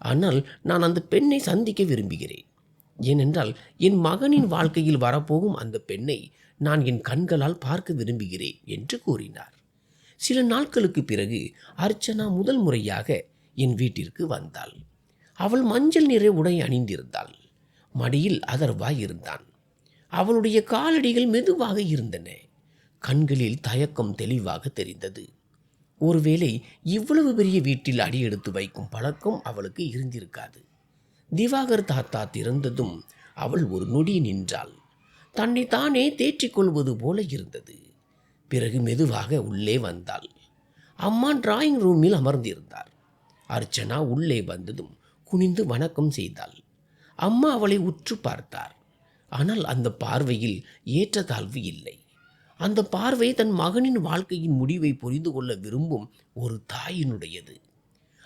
ஆனால் நான் அந்த பெண்ணை சந்திக்க விரும்புகிறேன். ஏனென்றால் என் மகனின் வாழ்க்கையில் வரப்போகும் அந்த பெண்ணை நான் என் கண்களால் பார்க்க விரும்புகிறேன் என்று கூறினார். சில நாட்களுக்கு பிறகு அர்ச்சனா முதல் முறையாக என் வீட்டிற்கு வந்தாள். அவள் மஞ்சள் நிற உடை அணிந்திருந்தாள். மடியில் அதர்வா இருந்தான். அவளுடைய காலடிகள் மெதுவாக இருந்தன. கண்களில் தயக்கம் தெளிவாக தெரிந்தது. ஒருவேளை இவ்வளவு பெரிய வீட்டில் அடியெடுத்து வைக்கும் பழக்கம் அவளுக்கு இருந்திருக்காது. திவாகர் தாத்தா திறந்ததும் அவள் ஒரு நொடி நின்றாள். தன்னை தானே தேற்றிக்கொள்வது போல இருந்தது. பிறகு மெதுவாக உள்ளே வந்தாள். அம்மா டிராயிங் ரூமில் அமர்ந்திருந்தார். அர்ச்சனா உள்ளே வந்ததும் குனிந்து வணக்கம் செய்தாள். அம்மா அவளை உற்று பார்த்தார். ஆனால் அந்த பார்வையில் ஏற்றத்தாழ்வு இல்லை. அந்த பார்வை தன் மகனின் வாழ்க்கையின் முடிவை புரிந்து கொள்ள விரும்பும் ஒரு தாயினுடையது.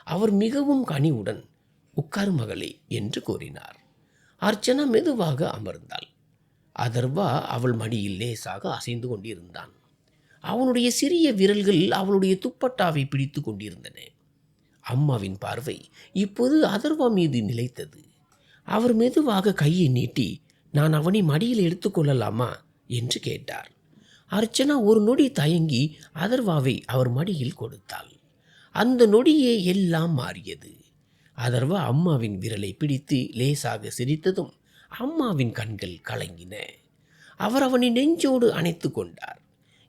அவர் மிகவும் கனிவுடன், "உட்காரு மகளே" என்று கூறினார். அர்ச்சனா மெதுவாக அமர்ந்தாள். அதர்வா அவள் மடியில் லேசாக அசைந்து கொண்டிருந்தான். அவனுடைய சிறிய விரல்கள் அவளுடைய துப்பட்டாவை பிடித்து கொண்டிருந்தன. அம்மாவின் பார்வை இப்போது அதர்வா மீது நிலைத்தது. அவர் மெதுவாக கையை நீட்டி, "நான் அவனை மடியில் எடுத்துக்கொள்ளலாமா?" என்று கேட்டார். அர்ச்சனா ஒரு நொடி தயங்கி அதர்வாவை அவர் மடியில் கொடுத்தாள். அந்த நொடியே எல்லாம் மாறியது. அதர்வா அம்மாவின் விரலை பிடித்து லேசாக சிரித்ததும் அம்மாவின் கண்கள் கலங்கின. அவர் அவனை நெஞ்சோடு அணைத்து கொண்டார்.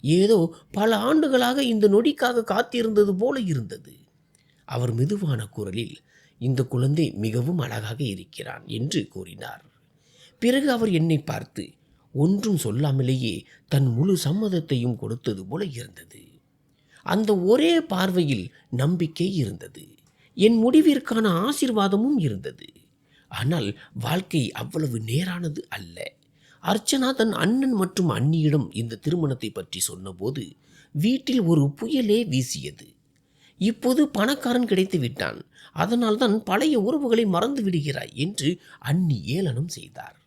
ஏதோ பல ஆண்டுகளாக இந்த நொடிக்காக காத்திருந்தது போல இருந்தது. அவர் மெதுவான குரலில், "இந்த குழந்தை மிகவும் அழகாக இருக்கிறான்" என்று கூறினார். பிறகு அவர் என்னை பார்த்து ஒன்றும் சொல்லாமலேயே தன் முழு சம்மதத்தையும் கொடுத்தது போல இருந்தது. அந்த ஒரே பார்வையில் நம்பிக்கை இருந்தது. என் முடிவிற்கான ஆசீர்வாதமும் இருந்தது. ஆனால் வாழ்க்கை அவ்வளவு நேரானது அல்ல. அர்ச்சனா தன் அண்ணன் மற்றும் அண்ணியிடம் இந்த திருமணத்தை பற்றி சொன்னபோது வீட்டில் ஒரு புயலே வீசியது. இப்போது பணக்காரன் கிடைத்து விட்டான், அதனால்தான் பழைய உறவுகளை மறந்து விடுகிறாய் என்று அண்ணி ஏளனம் செய்தார்.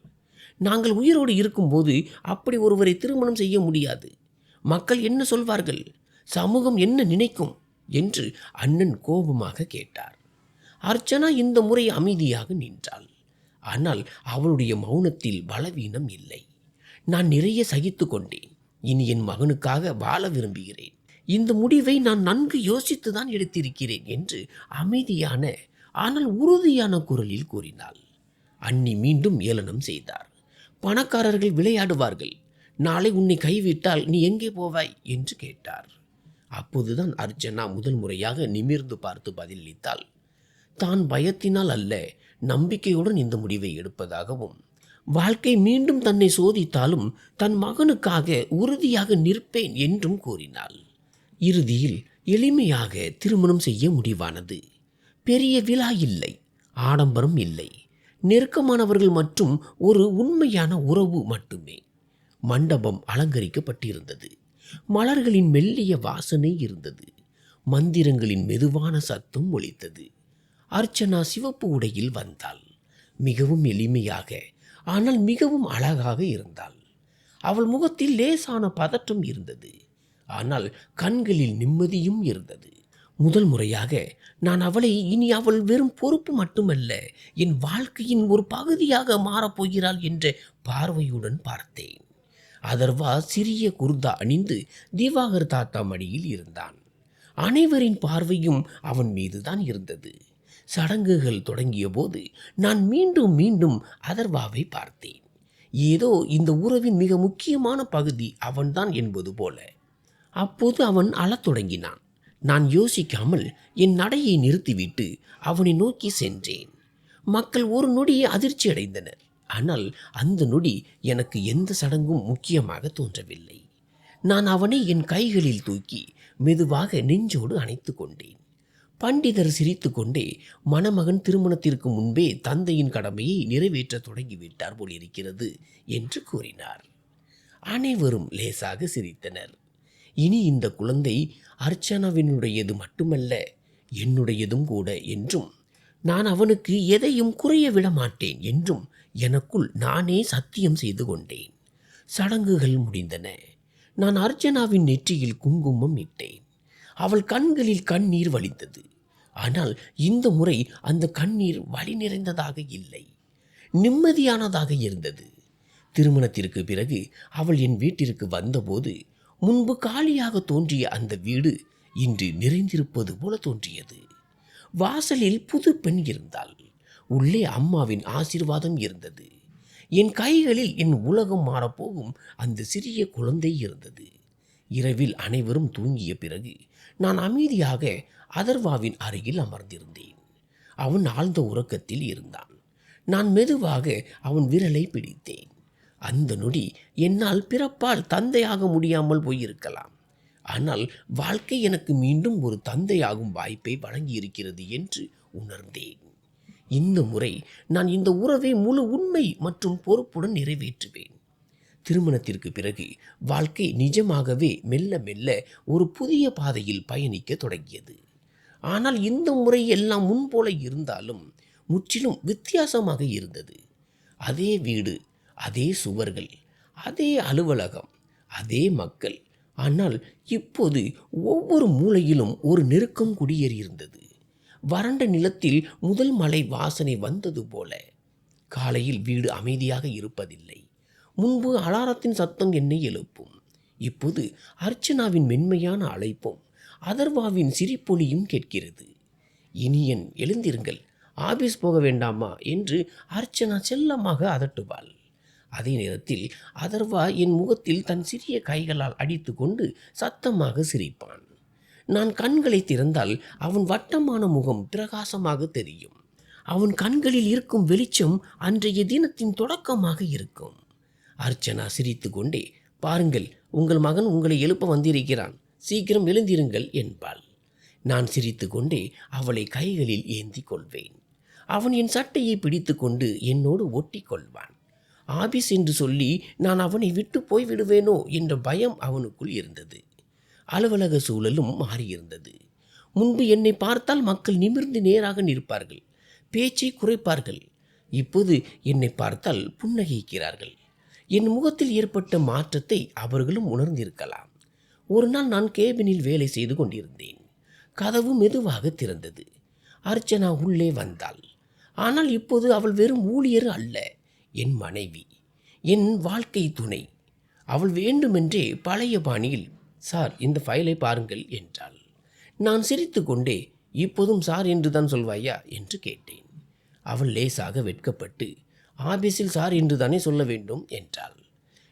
நாங்கள் உயிரோடு இருக்கும்போது அப்படி ஒருவரை திருமணம் செய்ய முடியாது. மக்கள் என்ன சொல்வார்கள், சமூகம் என்ன நினைக்கும் என்று அண்ணன் கோபமாக கேட்டார். அர்ச்சனா இந்த முறை அமைதியாக நின்றாள். ஆனால் அவளுடைய மௌனத்தில் பலவீனம் இல்லை. "நான் நிறைய சகித்து கொண்டேன். இனி என் மகனுக்காக வாழ விரும்புகிறேன். இந்த முடிவை நான் நன்கு யோசித்துதான் எடுத்திருக்கிறேன்" என்று அமைதியான ஆனால் உறுதியான குரலில் கூறினாள். அண்ணி மீண்டும் ஏளனம் செய்தார். "பணக்காரர்கள் விளையாடுவார்கள். நாளை உன்னை கைவிட்டால் நீ எங்கே போவாய்?" என்று கேட்டார். அப்போதுதான் அர்ச்சனா முதல் முறையாக நிமிர்ந்து பார்த்து பதிலளித்தாள். தான் பயத்தினால் அல்ல, நம்பிக்கையுடன் இந்த முடிவை எடுப்பதாகவும், வாழ்க்கை மீண்டும் தன்னை சோதித்தாலும் தன் மகனுக்காக உறுதியாக நிற்பேன் என்றும் கூறினாள். இறுதியில் எளிமையாக திருமணம் செய்ய முடிவானது. பெரிய விழா இல்லை, ஆடம்பரம் இல்லை, நெருக்கமானவர்கள் மற்றும் ஒரு உண்மையான உறவு மட்டுமே. மண்டபம் அலங்கரிக்கப்பட்டிருந்தது. மலர்களின் மெல்லிய வாசனை இருந்தது. மந்திரங்களின் மெதுவான சத்தம் ஒலித்தது. அர்ச்சனா சிவப்பு உடையில் வந்தாள். மிகவும் எளிமையாக ஆனால் மிகவும் அழகாக இருந்தாள். அவள் முகத்தில் லேசான பதற்றம் இருந்தது. ஆனால் கண்களில் நிம்மதியும் இருந்தது. முதல் முறையாக நான் அவளை இனி அவள் வெறும் பொறுப்பு மட்டுமல்ல, என் வாழ்க்கையின் ஒரு பகுதியாக மாறப்போகிறாள் என்ற பார்வையுடன் பார்த்தேன். அதர்வா சிறிய குர்தா அணிந்து திவாகர் தாத்தா மடியில் இருந்தான். அனைவரின் பார்வையும் அவன் மீதுதான் இருந்தது. சடங்குகள் தொடங்கிய போது நான் மீண்டும் மீண்டும் அதர்வாவை பார்த்தேன். ஏதோ இந்த உறவின் மிக முக்கியமான பகுதி அவன்தான் என்பது போல. அப்போது அவன் அழத் தொடங்கினான். நான் யோசிக்காமல் என் நடையை நிறுத்திவிட்டு அவனை நோக்கி சென்றேன். மக்கள் ஒரு நொடியை அதிர்ச்சி அடைந்தனர். ஆனால் அந்த நொடி எனக்கு எந்த சடங்கும் முக்கியமாக தோன்றவில்லை. நான் அவனை என் கைகளில் தூக்கி மெதுவாக நெஞ்சோடு அணைத்து கொண்டேன். பண்டிதர் சிரித்து கொண்டே, "மணமகன் திருமணத்திற்கு முன்பே தந்தையின் கடமையை நிறைவேற்ற தொடங்கிவிட்டார் போலிருக்கிறது" என்று கூறினார். அனைவரும் லேசாக சிரித்தனர். இனி இந்த குழந்தை அர்ச்சனாவினுடையது மட்டுமல்ல, என்னுடையதும் கூட என்றும், நான் அவனுக்கு எதையும் குறைய விட மாட்டேன் என்றும் எனக்குள் நானே சத்தியம் செய்து கொண்டேன். சடங்குகள் முடிந்தன. நான் அர்ச்சனாவின் நெற்றியில் குங்குமம் இட்டேன். அவள் கண்களில் கண்ணீர் வழிந்தது. ஆனால் இந்த முறை அந்த கண்ணீர் வலி நிறைந்ததாக இல்லை, நிம்மதியானதாக இருந்தது. திருமணத்திற்கு பிறகு அவள் என் வீட்டிற்கு வந்தபோது முன்பு காலியாக தோன்றிய அந்த வீடு இன்று நிறைந்திருப்பது போல தோன்றியது. வாசலில் புது பெண் இருந்தாள். உள்ளே அம்மாவின் ஆசீர்வாதம் இருந்தது. என் கைகளில் என் உலகம் மாறப்போகும் அந்த சிறிய குழந்தை இருந்தது. இரவில் அனைவரும் தூங்கிய பிறகு நான் அமைதியாக அதர்வாவின் அருகில் அமர்ந்திருந்தேன். அவன் ஆழ்ந்த உறக்கத்தில் இருந்தான். நான் மெதுவாக அவன் விரலை பிடித்தேன். அந்த நொடி என்னால் பிறப்பால் தந்தையாக முடியாமல் போயிருக்கலாம். ஆனால் வாழ்க்கை எனக்கு மீண்டும் ஒரு தந்தையாகும் வாய்ப்பை வழங்கியிருக்கிறது என்று உணர்ந்தேன். இந்த முறை நான் இந்த உறவை முழு உண்மை மற்றும் பொறுப்புடன் நிறைவேற்றுவேன். திருமணத்திற்கு பிறகு வாழ்க்கை நிஜமாகவே மெல்ல மெல்ல ஒரு புதிய பாதையில் பயணிக்க தொடங்கியது. ஆனால் இந்த முறை எல்லாம் முன்போல இருந்தாலும் முற்றிலும் வித்தியாசமாக இருந்தது. அதே வீடு, அதே சுவர்கள், அதே அலுவலகம், அதே மக்கள். ஆனால் இப்போது ஒவ்வொரு மூலையிலும் ஒரு நெருக்கம் குடியேறியிருந்தது. வறண்ட நிலத்தில் முதல் மழை வாசனை வந்தது போல. காலையில் வீடு அமைதியாக இருப்பதில்லை. முன்பு அலாரத்தின் சத்தம் என்னை எழுப்பும். இப்போது அர்ச்சனாவின் மென்மையான அழைப்பும் அதர்வாவின் சிரிப்பொலியும் கேட்கிறது. இனியன், எழுந்திருங்கள், ஆபீஸ் போக வேண்டாமா என்று அர்ச்சனா செல்லமாக அதட்டுவாள். அதே நேரத்தில் அதர்வா என் முகத்தில் தன் சிறிய கைகளால் அடித்து கொண்டு சத்தமாக சிரிப்பான். நான் கண்களை திறந்தால் அவன் வட்டமான முகம் பிரகாசமாக தெரியும். அவன் கண்களில் இருக்கும் வெளிச்சம் அன்றைய தினத்தின் தொடக்கமாக இருக்கும். அர்ச்சனா சிரித்து கொண்டே, பாருங்கள், உங்கள் மகன் உங்களை எழுப்ப வந்திருக்கிறான், சீக்கிரம் எழுந்திருங்கள் என்பாள். நான் சிரித்து கொண்டே அவளை கைகளில் ஏந்தி கொள்வேன். அவன் என் சட்டையை பிடித்து கொண்டு என்னோடு ஒட்டி கொள்வான். ஆபீஸ் என்று சொல்லி நான் அவனை விட்டு போய்விடுவேனோ என்ற பயம் அவனுக்குள் இருந்தது. அலுவலக சூழலும் மாறியிருந்தது. முன்பு என்னை பார்த்தால் மக்கள் நிமிர்ந்து நேராக நிற்பார்கள், பேச்சை குறைப்பார்கள். இப்போது என்னை பார்த்தால் புன்னகைக்கிறார்கள். என் முகத்தில் ஏற்பட்ட மாற்றத்தை அவர்களும் உணர்ந்திருக்கலாம். ஒரு நாள் நான் கேபினில் வேலை செய்து கொண்டிருந்தேன். கதவு மெதுவாக திறந்தது. அர்ச்சனா உள்ளே வந்தாள். ஆனால் இப்போது அவள் வெறும் ஊழியர் அல்ல, என் மனைவி, என் வாழ்க்கை துணை. அவள் வேண்டுமென்றே பழைய பாணியில், சார், இந்த ஃபைலை பாருங்கள் என்றாள். நான் சிரித்து கொண்டே, இப்போதும் சார் என்று தான் சொல்வாயா என்று கேட்டேன். அவள் லேசாக வெட்கப்பட்டு, ஆபீஸில் சார் என்று தானே சொல்ல வேண்டும் என்றாள்.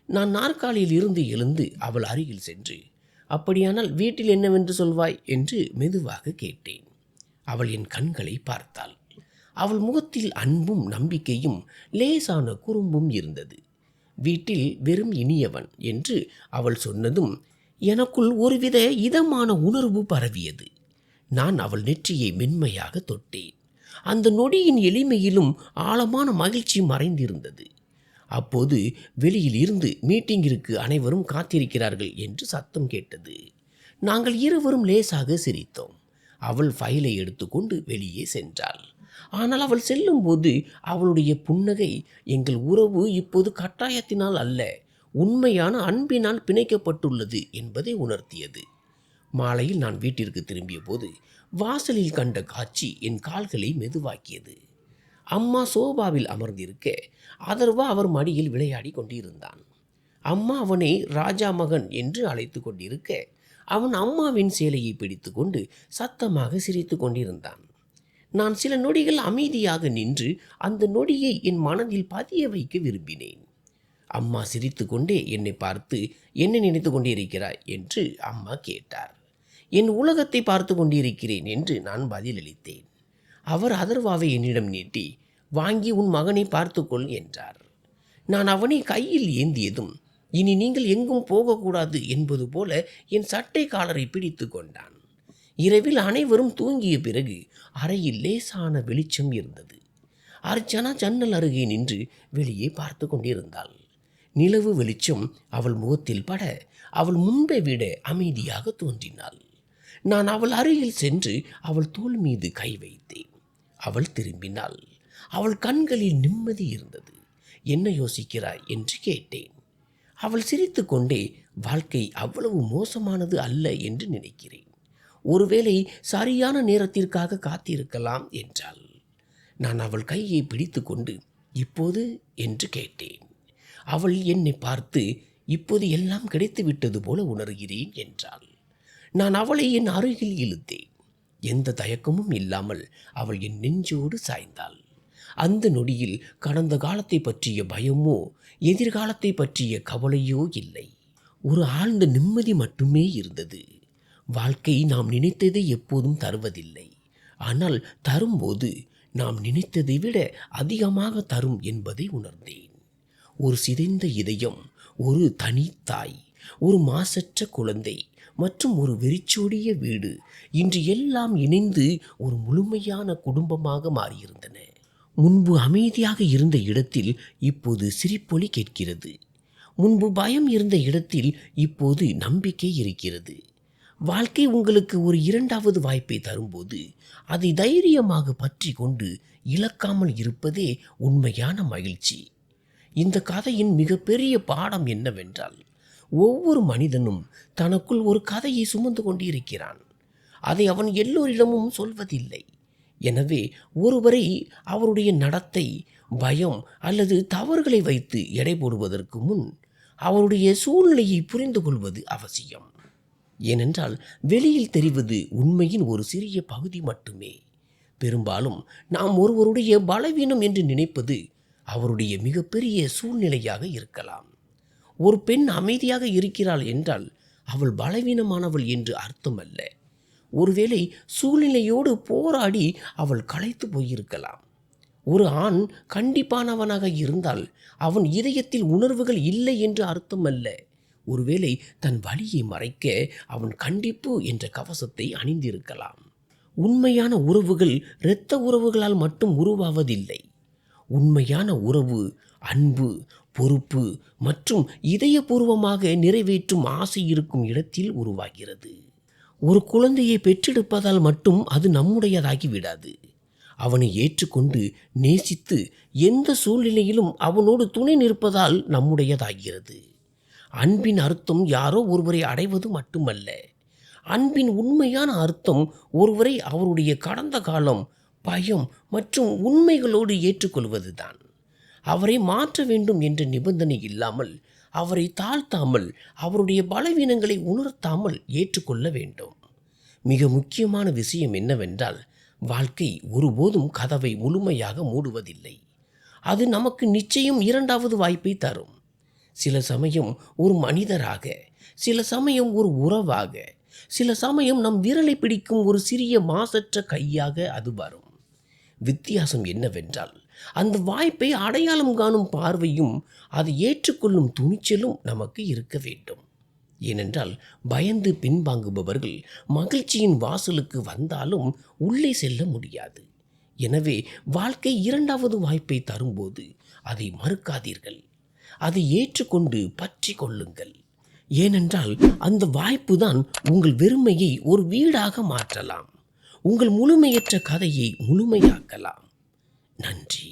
நான் நாற்காலியில் இருந்து எழுந்து அவள் அருகில் சென்று, அப்படியானால் வீட்டில் என்னவென்று சொல்வாய் என்று மெதுவாக கேட்டேன். அவள் என் கண்களை பார்த்தாள். அவள் முகத்தில் அன்பும் நம்பிக்கையும் லேசான குறும்பும் இருந்தது. வீட்டில் வெறும் இனியவன் என்று அவள் சொன்னதும் எனக்குள் ஒருவித இதமான உணர்வு பரவியது. நான் அவள் நெற்றியை மென்மையாக தொட்டேன். அந்த நொடியின் எளிமையிலும் ஆழமான மகிழ்ச்சி மறைந்திருந்தது. அப்போது வெளியில் இருந்து மீட்டிங்கிற்கு அனைவரும் காத்திருக்கிறார்கள் என்று சத்தம் கேட்டது. நாங்கள் இருவரும் லேசாக சிரித்தோம். அவள் ஃபைலை எடுத்துக்கொண்டு வெளியே சென்றாள். ஆனால் அவள் செல்லும்போது அவளுடைய புன்னகை எங்கள் உறவு இப்போது கட்டாயத்தினால் அல்ல, உண்மையான அன்பினால் பிணைக்கப்பட்டுள்ளது என்பதை உணர்த்தியது. மாலையில் நான் வீட்டிற்கு திரும்பிய போது வாசலில் கண்ட காட்சி என் கால்களை மெதுவாக்கியது. அம்மா சோபாவில் அமர்ந்திருக்க அதர்வா அவர் மடியில் விளையாடி கொண்டிருந்தான். அம்மா அவனை ராஜா மகன் என்று அழைத்து கொண்டிருக்க அவன் அம்மாவின் சேலையை பிடித்து கொண்டு சத்தமாக சிரித்து கொண்டிருந்தான். நான் சில நொடிகள் அமைதியாக நின்று அந்த நொடியை என் மனதில் பதிய வைக்க விரும்பினேன். அம்மா சிரித்து கொண்டே என்னை பார்த்து, என்ன நினைத்து கொண்டிருக்கிறாய் என்று அம்மா கேட்டார். என் உலகத்தை பார்த்து கொண்டிருக்கிறேன் என்று நான் பதிலளித்தேன். அவர் அதர்வாவை என்னிடம் நீட்டி, வாங்கி உன் மகனை பார்த்துக்கொள் என்றார். நான் அவனை கையில் ஏந்தியதும், இனி நீங்கள் எங்கும் போகக்கூடாது என்பது போல என் சட்டை காலரை பிடித்து கொண்டான். இரவில் அனைவரும் தூங்கிய பிறகு அறையில் லேசான வெளிச்சம் இருந்தது. அர்ச்சனா ஜன்னல் அருகே நின்று வெளியே பார்த்து கொண்டிருந்தாள். நிலவு வெளிச்சம் அவள் முகத்தில் பட அவள் முன்பை விட அமைதியாக தோன்றினாள். நான் அவள் அருகில் சென்று அவள் தோள் மீது கை வைத்தேன். அவள் திரும்பினாள். அவள் கண்களில் நிம்மதி இருந்தது. என்ன யோசிக்கிறாய் என்று கேட்டேன். அவள் சிரித்து கொண்டே, வாழ்க்கை அவ்வளவு மோசமானது அல்ல என்று நினைக்கிறேன், ஒருவேளை சரியான நேரத்திற்காக காத்திருக்கலாம் என்றாள். நான் அவள் கையை பிடித்து கொண்டு, இப்போது என்று கேட்டேன். அவள் என்னை பார்த்து, இப்போது எல்லாம் கிடைத்து விட்டது போல உணர்கிறேன் என்றாள். நான் அவளை என் அருகில் இழுத்தேன். எந்த தயக்கமும் இல்லாமல் அவள் என் நெஞ்சோடு சாய்ந்தாள். அந்த நொடியில் கடந்த காலத்தை பற்றிய பயமோ எதிர்காலத்தை பற்றிய கவலையோ இல்லை. ஒரு ஆழ்ந்த நிம்மதி மட்டுமே இருந்தது. வாழ்க்கை நாம் நினைத்ததை எப்போதும் தருவதில்லை. ஆனால் தரும்போது நாம் நினைத்ததை விட அதிகமாக தரும் என்பதை உணர்ந்தேன். ஒரு சிதைந்த இதயம், ஒரு தனித்தாய், ஒரு மாசற்ற குழந்தை மற்றும் ஒரு வெறிச்சோடிய வீடு இன்று எல்லாம் இணைந்து ஒரு முழுமையான குடும்பமாக மாறியிருந்தன. முன்பு அமைதியாக இருந்த இடத்தில் இப்போது சிரிப்பொலி கேட்கிறது. முன்பு பயம் இருந்த இடத்தில் இப்போது நம்பிக்கை இருக்கிறது. வாழ்க்கை உங்களுக்கு ஒரு இரண்டாவது வாய்ப்பை தரும்போது அதை தைரியமாக பற்றி கொண்டு இழக்காமல் இருப்பதே உண்மையான மகிழ்ச்சி. இந்த கதையின் மிகப்பெரிய பாடம் என்னவென்றால், ஒவ்வொரு மனிதனும் தனக்குள் ஒரு கதையை சுமந்து கொண்டிருக்கிறான். அதை அவன் எல்லோரிடமும் சொல்வதில்லை. எனவே ஒருவரை அவருடைய நடத்தை, பயம் அல்லது தவறுகளை வைத்து எடை போடுவதற்கு முன் அவருடைய சூழ்நிலையை புரிந்து கொள்வது அவசியம். ஏனென்றால் வெளியில் தெரிவது உண்மையின் ஒரு சிறிய பகுதி மட்டுமே. பெரும்பாலும் நாம் ஒருவருடைய பலவீனம் என்று நினைப்பது அவருடைய மிகப்பெரிய சூழ்நிலையாக இருக்கலாம். ஒரு பெண் அமைதியாக இருக்கிறாள் என்றால் அவள் பலவீனமானவள் என்று அர்த்தம் அல்ல. ஒருவேளை சூழ்நிலையோடு போராடி அவள் களைத்து போயிருக்கலாம். ஒரு ஆண் கண்டிப்பானவனாக இருந்தால் அவன் இதயத்தில் உணர்வுகள் இல்லை என்று அர்த்தம் அல்ல. ஒருவேளை தன் வலியை மறைக்க அவன் கண்டிப்பு என்ற கவசத்தை அணிந்திருக்கலாம். உண்மையான உறவுகள் இரத்த உறவுகளால் மட்டும் உருவாவதில்லை. உண்மையான உறவு அன்பு, பொறுப்பு மற்றும் இதயபூர்வமாக நிறைவேற்றும் ஆசை இருக்கும் இடத்தில் உருவாகிறது. ஒரு குழந்தையை பெற்றெடுப்பதால் மட்டும் அது நம்முடையதாகி விடாது. அவனை ஏற்றுக்கொண்டு நேசித்து எந்த சூழ்நிலையிலும் அவனோடு துணை நிற்பதால் நம்முடையதாகிறது. அன்பின் அர்த்தம் யாரோ ஒருவரை அடைவது மட்டுமல்ல. அன்பின் உண்மையான அர்த்தம் ஒருவரை அவருடைய கடந்த காலம், பயம் மற்றும் உண்மைகளோடு ஏற்றுக்கொள்வதுதான். அவரை மாற்ற வேண்டும் என்ற நிபந்தனை இல்லாமல், அவரை தாழ்த்தாமல், அவருடைய பலவீனங்களை உணர்த்தாமல் ஏற்றுக்கொள்ள வேண்டும். மிக முக்கியமான விஷயம் என்னவென்றால், வாழ்க்கை ஒருபோதும் கதவை முழுமையாக மூடுவதில்லை. அது நமக்கு நிச்சயம் இரண்டாவது வாய்ப்பை தரும். சில சமயம் ஒரு மனிதராக, சில சமயம் ஒரு உறவாக, சில சமயம் நம் விரலை பிடிக்கும் ஒரு சிறிய மாசற்ற கையாக அது வரும். வித்தியாசம் என்னவென்றால், அந்த வாய்ப்பை அடையாளம் காணும் பார்வையும் அதை ஏற்றுக்கொள்ளும் துணிச்சலும் நமக்கு இருக்க வேண்டும். ஏனென்றால் பயந்து பின்வாங்குபவர்கள் மகிழ்ச்சியின் வாசலுக்கு வந்தாலும் உள்ளே செல்ல முடியாது. எனவே வாழ்க்கை இரண்டாவது வாய்ப்பை தரும்போது அதை மறுக்காதீர்கள். அதை ஏற்றுக்கொண்டு பற்றி கொள்ளுங்கள். ஏனென்றால் அந்த வாய்ப்பு தான் உங்கள் வெறுமையை ஒரு வீடாக மாற்றலாம். உங்கள் முழுமையற்ற கதையை முழுமையாக்கலாம். நன்றி.